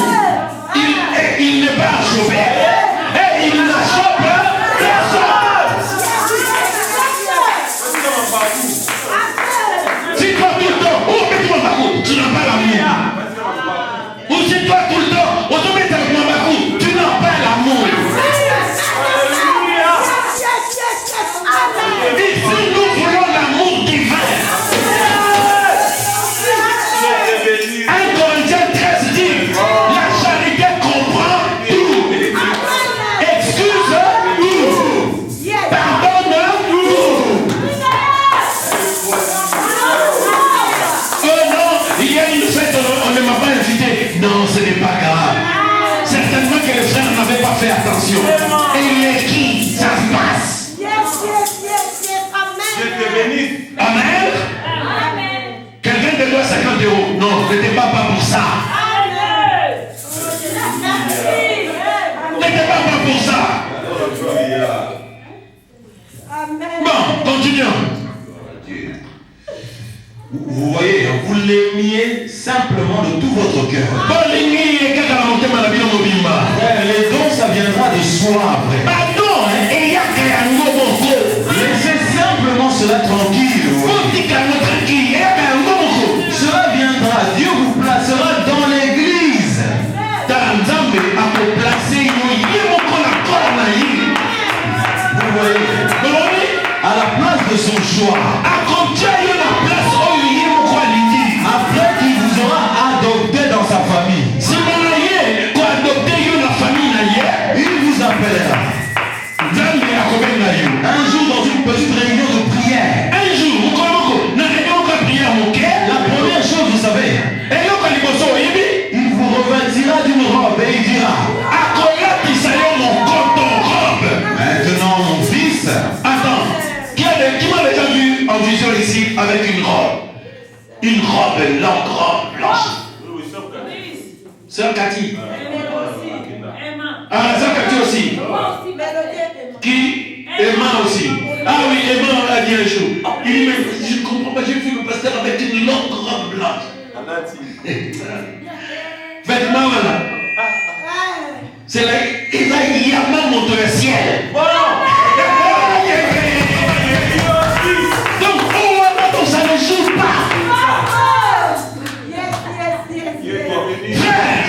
il n'est pas chauffé. Et il n'a chope personne. Si toi tout le temps, oh mais toi Mabakou, tu n'as pas l'amour. Ou si toi tout le temps, on te met avec Mabakou, tu n'as pas l'amour. Ici, nous voulons l'amour divin. 1 Corinthiens 13 dit, la charité comprend tout. Excuse tout. Pardonne tout. Oh non, il y a une fête, on ne m'a pas invité. Non, ce n'est pas grave. Certainement que les frères n'avaient pas fait attention. Et il est qui? Ça se passe. Amen. Quelqu'un te doit 50 €. Non, ne t'es pas pour ça. Ne t'es pas pour ça. Bon, continuons. Vous voyez, vous l'aimiez simplement de tout votre cœur. Les dons, ça viendra de soi après. Laissez simplement cela tranquille. Cela viendra. Dieu vous placera dans l'église. Vous voyez, à la place de son choix. Après qu'il vous aura adopté dans sa famille. Il vous appellera. Un jour dans une petite réunion de prière. La première chose, vous savez, il vous revêtira d'une robe et il dira: maintenant mon fils. Attends, qui m'a déjà vu en vision ici avec une robe? Une robe longue, robe blanche. Sœur Cathy. Ah, Sœur Cathy aussi. Qui? Emma aussi. Ah oui, Emma a dit un jour. Il dit, mais je ne comprends pas, j'ai vu le pasteur avec une longue robe blanche. Vêtements là. C'est là, il y a même monté le ciel. Donc, oh, ça ne joue pas. Frère,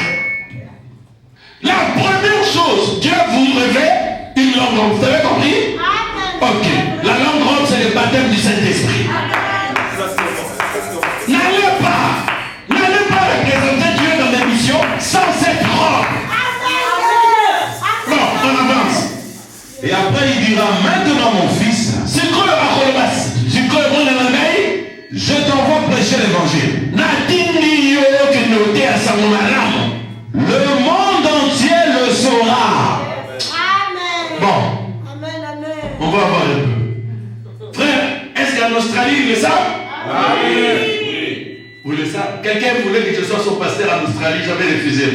la première chose, Dieu vous révèle une longue robe. Vous avez compris? Ok. La longue robe, c'est le baptême du Saint-Esprit. N'allez pas représenter Dieu dans des missions sans cette robe. Bon, on avance. Et après il dira, maintenant mon fils, je t'envoie prêcher l'évangile. Le monde entier le saura. Bon, Amen, amen. on va voir un peu. Frère, est-ce qu'en Australie, ils le savent? Vous le savez? Quelqu'un voulait que je sois son pasteur en Australie, j'avais refusé.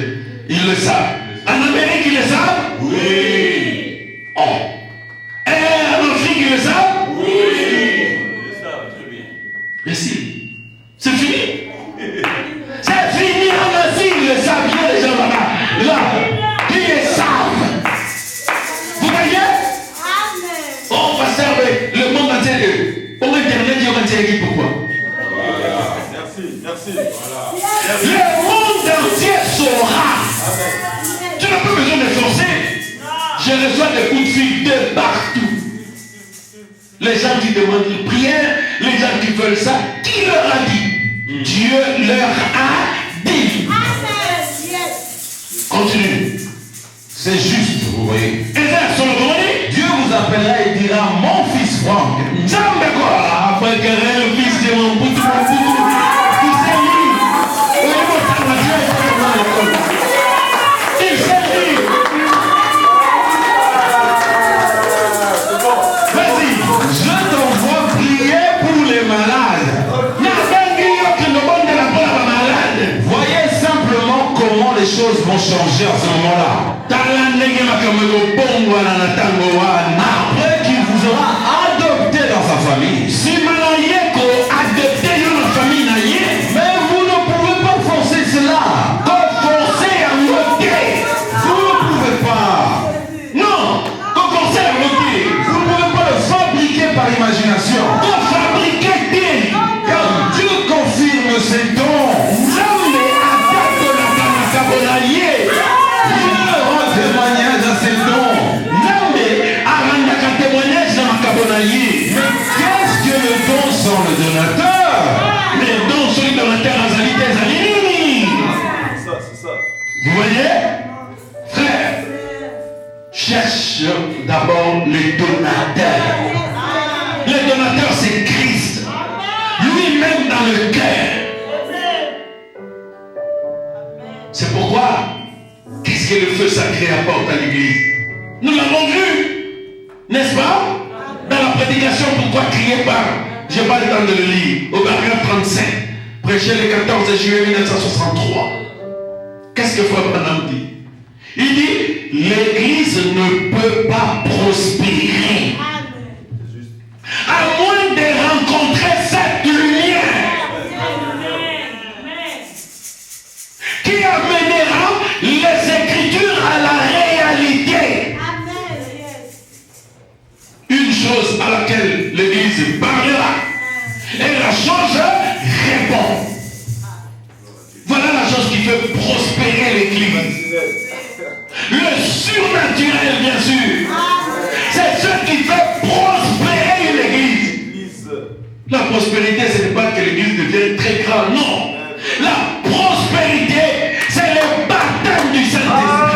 Ils le savent. En Amérique, ils le savent? Oui. Oh. Et en Afrique, ils le savent? Merci. C'est fini. C'est fini en Asie, ils le savent bien les gens là-bas. Là, ils le savent. Vous voyez? Oh, pasteur, le monde entier, au Internet, il y a entier, pourquoi? Merci. Le monde entier saura. Tu n'as pas besoin de forcer. Je reçois des coups de fil de partout. Les gens qui demandent une prière, les gens qui veulent ça, qui leur a dit? Dieu leur a dit. Continue. C'est juste, vous voyez. Dieu Dieu vous appellera et dira, mon fils Franck. Jambe quoi? Après que le fils de mon boutou, il s'est dit. Il s'est dit. Vas-y. Je t'envoie prier pour les malades. Voyez simplement comment les choses vont changer à ce moment-là. Après qu'il vous aura adopté dans sa famille. Mais vous ne pouvez pas forcer cela. Vous ne pouvez pas. Non, Vous ne pouvez pas le fabriquer par imagination. Car Dieu confirme ses dons. Dieu rend témoignage à ses dons. Mais qu'est-ce que le don sans le donateur? Les dons sont les donateurs en réalité. C'est ça. Vous voyez? Frère, cherche d'abord les donateurs. Les donateurs, c'est Christ. Lui-même dans le cœur. C'est pourquoi, qu'est-ce que le feu sacré apporte à l'église? Nous l'avons vu, n'est-ce pas? Dans la prédication, pourquoi crier par? Je n'ai pas le temps de le lire. Au paragraphe 35, prêché le 14 juillet 1963. Qu'est-ce que Frère Branham dit? Il dit, l'église ne peut pas prospérer à moins de rencontrer cette lumière qui amènera les Écritures à la réalité. Une chose à laquelle l'église parlera et la chose répond. Voilà la chose qui fait prospérer l'église. Le surnaturel, bien sûr. C'est ce qui fait prospérer l'église. La prospérité, ce n'est pas que l'église devienne très grande, non. La prospérité, c'est le baptême du Saint-Esprit.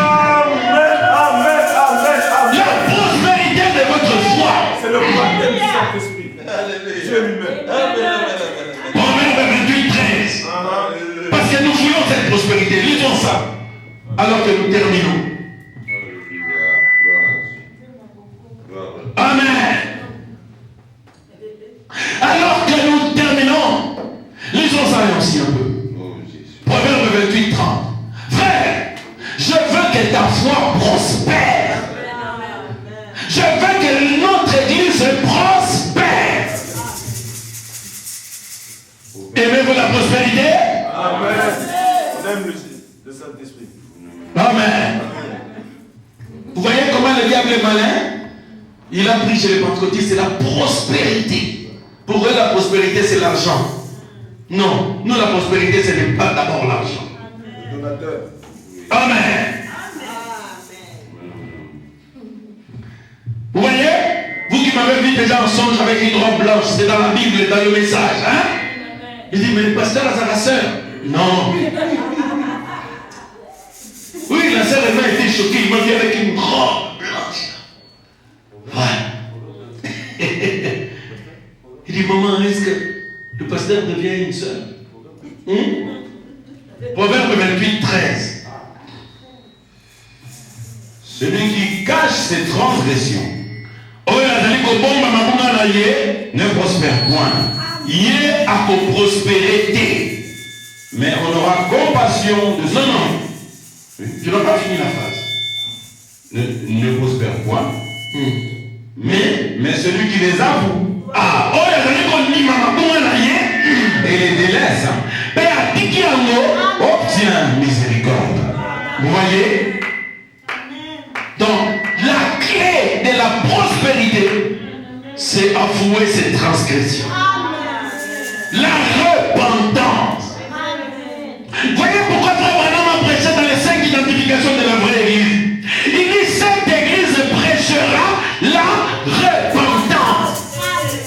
La prospérité de votre foi. C'est le baptême du Saint-Esprit. Dieu lui-même. Proverbe 28, 13. Parce que nous voulons cette prospérité. Lisons ça. Alors que nous terminons. Amen. Alors que nous terminons, lisons ça aussi un peu. Proverbe 28, 30. Frère, je veux que ta foi prospère. Je veux que notre église prospère. Aimez-vous la prospérité? Amen. On aime le Saint-Esprit. Amen. Vous voyez comment le diable est malin? Il a pris chez les pentecôtistes, c'est la prospérité. Pour eux, la prospérité, c'est l'argent. Non, nous, la prospérité, ce n'est pas d'abord l'argent. Le donateur. Amen. Vous voyez? Vous qui m'avez vu déjà en songe avec une robe blanche, c'est dans la Bible, dans le message. Hein? Il dit, mais le pasteur a sa sœur. Non. Oui, la sœur elle m'a été choquée. Il m'a vu avec une robe blanche. Voilà. Il dit, maman, est-ce que le pasteur devient une sœur? Proverbe 28, 13. Celui qui cache ses transgressions ne prospère point. Mais on aura compassion de ceux. Non. Tu n'as pas fini la phrase. Ne prospère point. Mais celui qui les avoue et les délaisse obtient miséricorde. Vous voyez? Donc, la clé de la prospérité, c'est avouer ses transgressions. La repentance. Voyez pourquoi Frère Branham a prêché dans les 5 identifications de la vraie église. Il dit, cette église prêchera la repentance.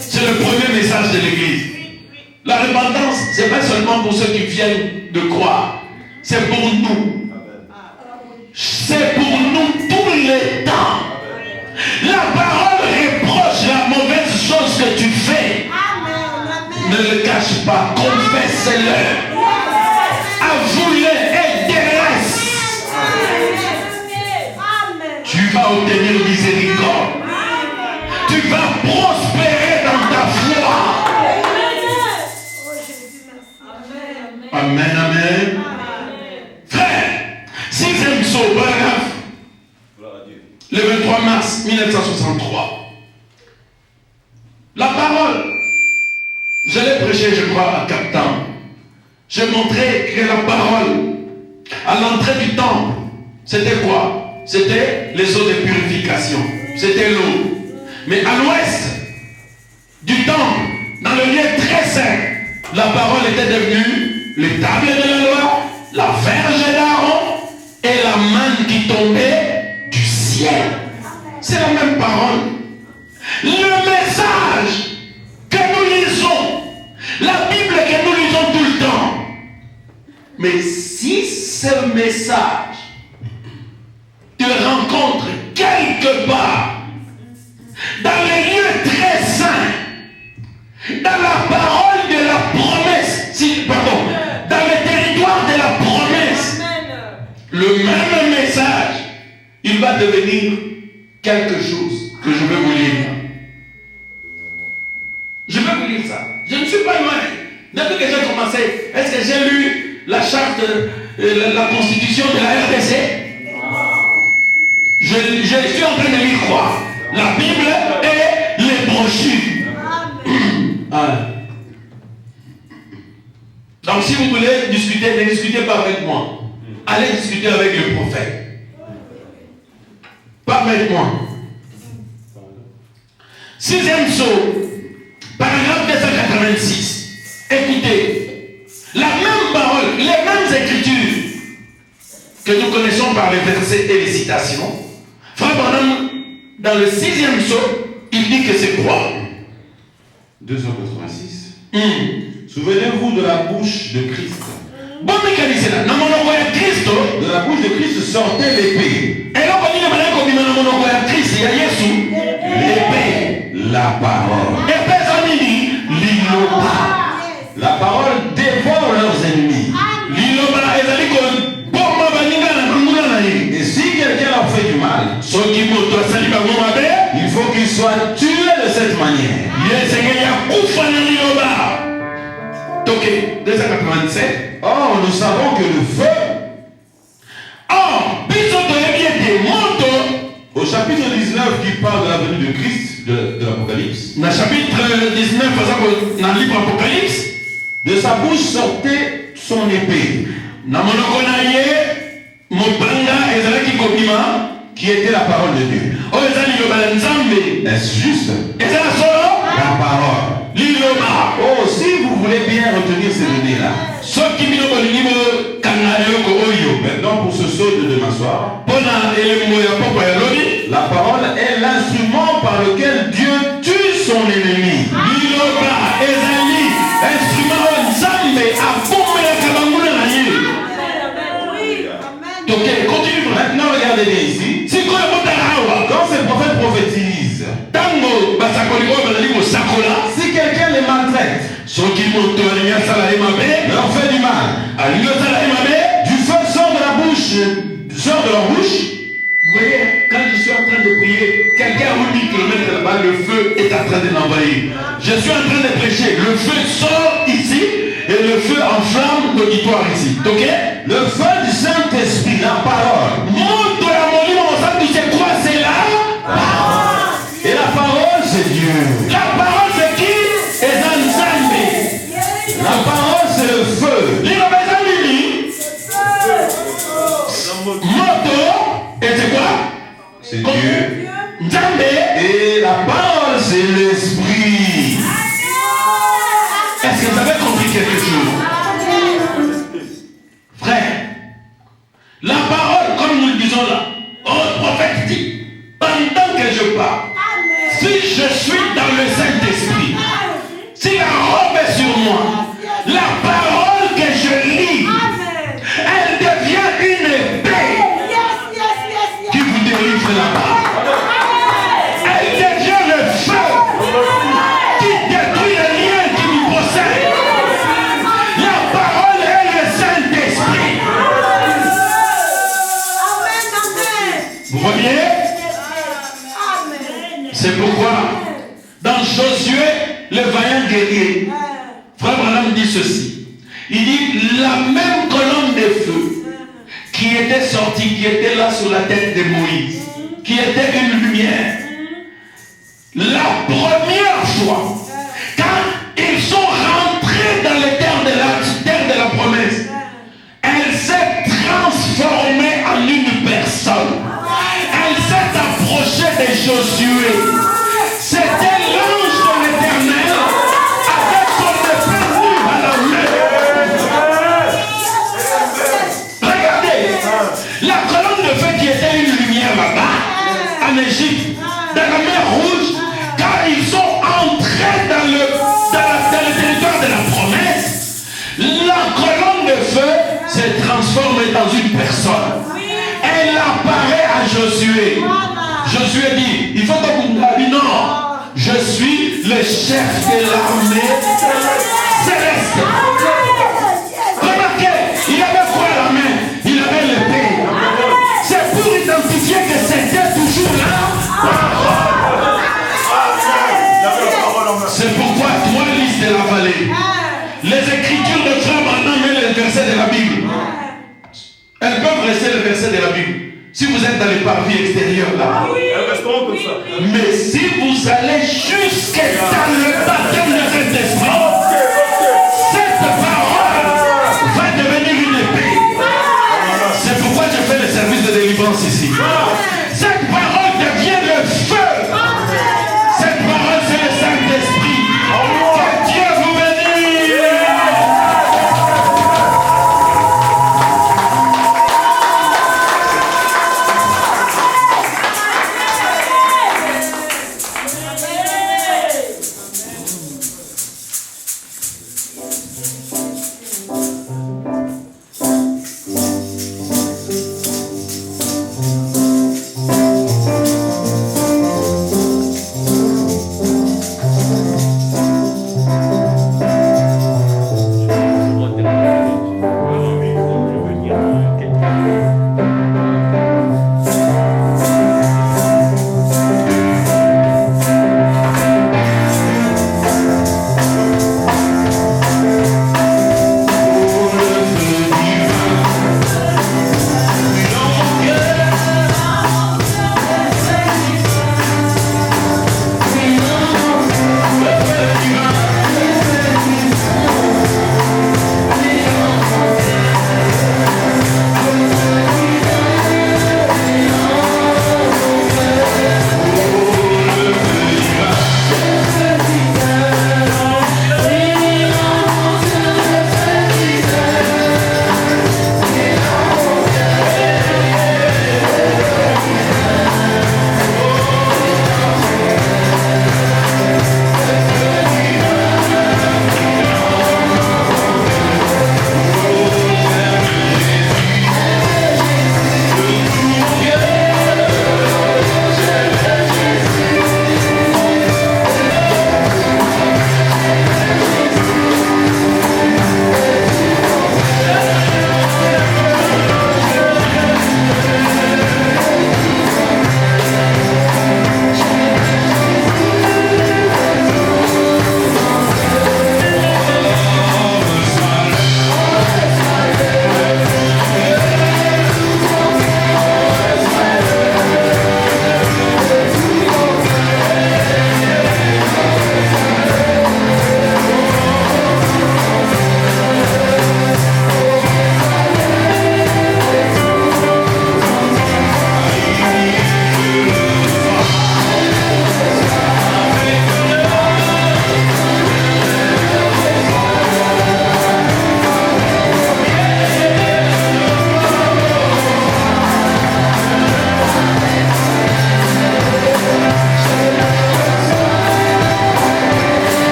C'est le premier message de l'église. La repentance, c'est pas seulement pour ceux qui viennent de croire. C'est pour nous. C'est pour nous tous les temps. La parole reproche la mauvaise chose que tu fais. Ne le cache pas, confesse-le. Avoue-le et délaisse. Tu vas obtenir miséricorde. Tu vas prospérer dans ta foi. Amen, amen. Frère, 6e psaume, paragraphe. Le 23 mars 1963. La parole, je l'ai prêché, je crois, à Captain. J'ai montré que la parole, à l'entrée du temple, c'était quoi? C'était les eaux de purification. C'était l'eau. Mais à l'ouest du temple, dans le lieu très saint, la parole était devenue les tables de la loi, la verge d'Aaron et la manne qui tombait du ciel. C'est la même parole. Le message que nous lisons, la Bible que nous lisons tout le temps. Mais si ce message te rencontre quelque part, dans les lieux très saints, dans la parole de la promesse, dans le territoire de la promesse, le même message, il va devenir quelque chose que je vais vous lire. Je vais vous lire ça. Je ne suis pas loin. Depuis que j'ai commencé, est-ce que j'ai lu la charte, la constitution de la RDC? Je suis en train de lire quoi? La Bible et les brochures. Donc si vous voulez discuter, ne discutez pas avec moi. Allez discuter avec le prophète. Pas avec moi. 6e psaume, paragraphe 286. Écoutez, la même parole, les mêmes écritures que nous connaissons par les versets et les citations. Frère Branham, dans le 6e psaume, il dit que c'est quoi? 286. Souvenez-vous de la bouche de Christ. De la bouche de Christ sortait l'épée. L'épée, la parole. La parole dévore leurs ennemis. Et si quelqu'un leur fait du mal, il faut qu'il soit tué de cette manière. Ok, 287. Or, nous savons que le feu. Au chapitre 19 qui parle de la venue de Christ, de l'Apocalypse. Dans le chapitre 19, dans le livre Apocalypse, de sa bouche sortait son épée. Qui était la parole de Dieu. Est-ce juste? La parole. Oh, si vous voulez bien retenir ces données-là. Maintenant, pour ce saut de demain soir, la parole est l'instrument par lequel Dieu tue son ennemi. Ok, continue. Maintenant, regardez bien ici. Quand ces prophètes prophétisent, leur fait du mal. Du feu sort de la bouche, sort de leur bouche. Vous voyez, quand je suis en train de prier, quelqu'un à 1000 km là-bas, le feu est en train de l'envahir. Je suis en train de prêcher, le feu sort ici et le feu enflamme l'auditoire ici. Ok? Le feu du Saint-Esprit, la parole. C'est quoi? C'est là? Et la parole, c'est Dieu. La parole, c'est qui? C'est Nzambe. La parole, c'est le feu. Moto, et c'est quoi? C'est Dieu. Nzambe. Et la parole, c'est l'esprit. Est-ce que vous avez compris quelque chose? Frère, la parole, comme nous le disons là, le prophète dit, pendant que je parle, si je suis dans le Saint-Esprit, si la robe est sur moi, la parole que je lis, elle devient une épée qui vous délivre là-bas. Elle devient le feu qui détruit les liens qui nous possèdent. La parole est le Saint-Esprit. Vous voyez? C'est pourquoi dans Josué, le vaillant guerrier, Frère Branham dit ceci. Il dit la même colonne de feu qui était sortie, qui était là sur la tête de Moïse, qui était une lumière. La première fois, quand ils sont rentrés dans les terres de la promesse, elle s'est transformée en une personne. Elle s'est approchée de Josué. C'était l'ange de l'Éternel avec son épée nue à la main. Regardez, la colonne de feu qui était une lumière là-bas, en Égypte, dans la mer Rouge, quand ils sont entrés dans le territoire de la promesse, la colonne de feu s'est transformée dans une personne. Elle apparaît à Josué. Josué dit, il faut que vous me dites non, je suis le chef de l'armée céleste. Remarquez, il avait quoi à la main? Il avait l'épée. C'est pour identifier que c'était toujours là. C'est pourquoi toi, liste de la vallée, les écritures de Frère Branham et les versets de la Bible, elles peuvent rester les versets de la Bible. Si vous êtes dans les parvis extérieurs là, mais si vous allez jusque dans le baptême de Saint-Esprit, cette parole va devenir une épée. C'est pourquoi je fais le service de délivrance ici. Cette parole devient le feu. Cette parole, c'est le Saint-Esprit. Que Dieu vous bénisse.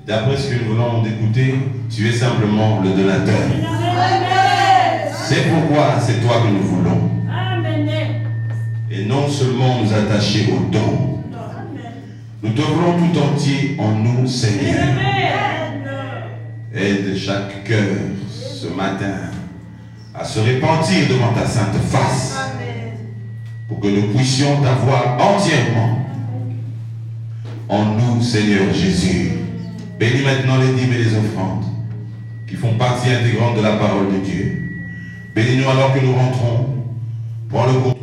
D'après ce que nous venons d'écouter, tu es simplement le donateur. C'est pourquoi c'est toi que nous voulons. Et non seulement nous attacher au don. Nous te voulons tout entier en nous, Seigneur. Aide chaque cœur ce matin à se repentir devant ta sainte face. Pour que nous puissions t'avoir entièrement en nous, Seigneur Jésus. Bénis maintenant les dîmes et les offrandes qui font partie intégrante de la parole de Dieu. Bénis-nous alors que nous rentrons. Prends le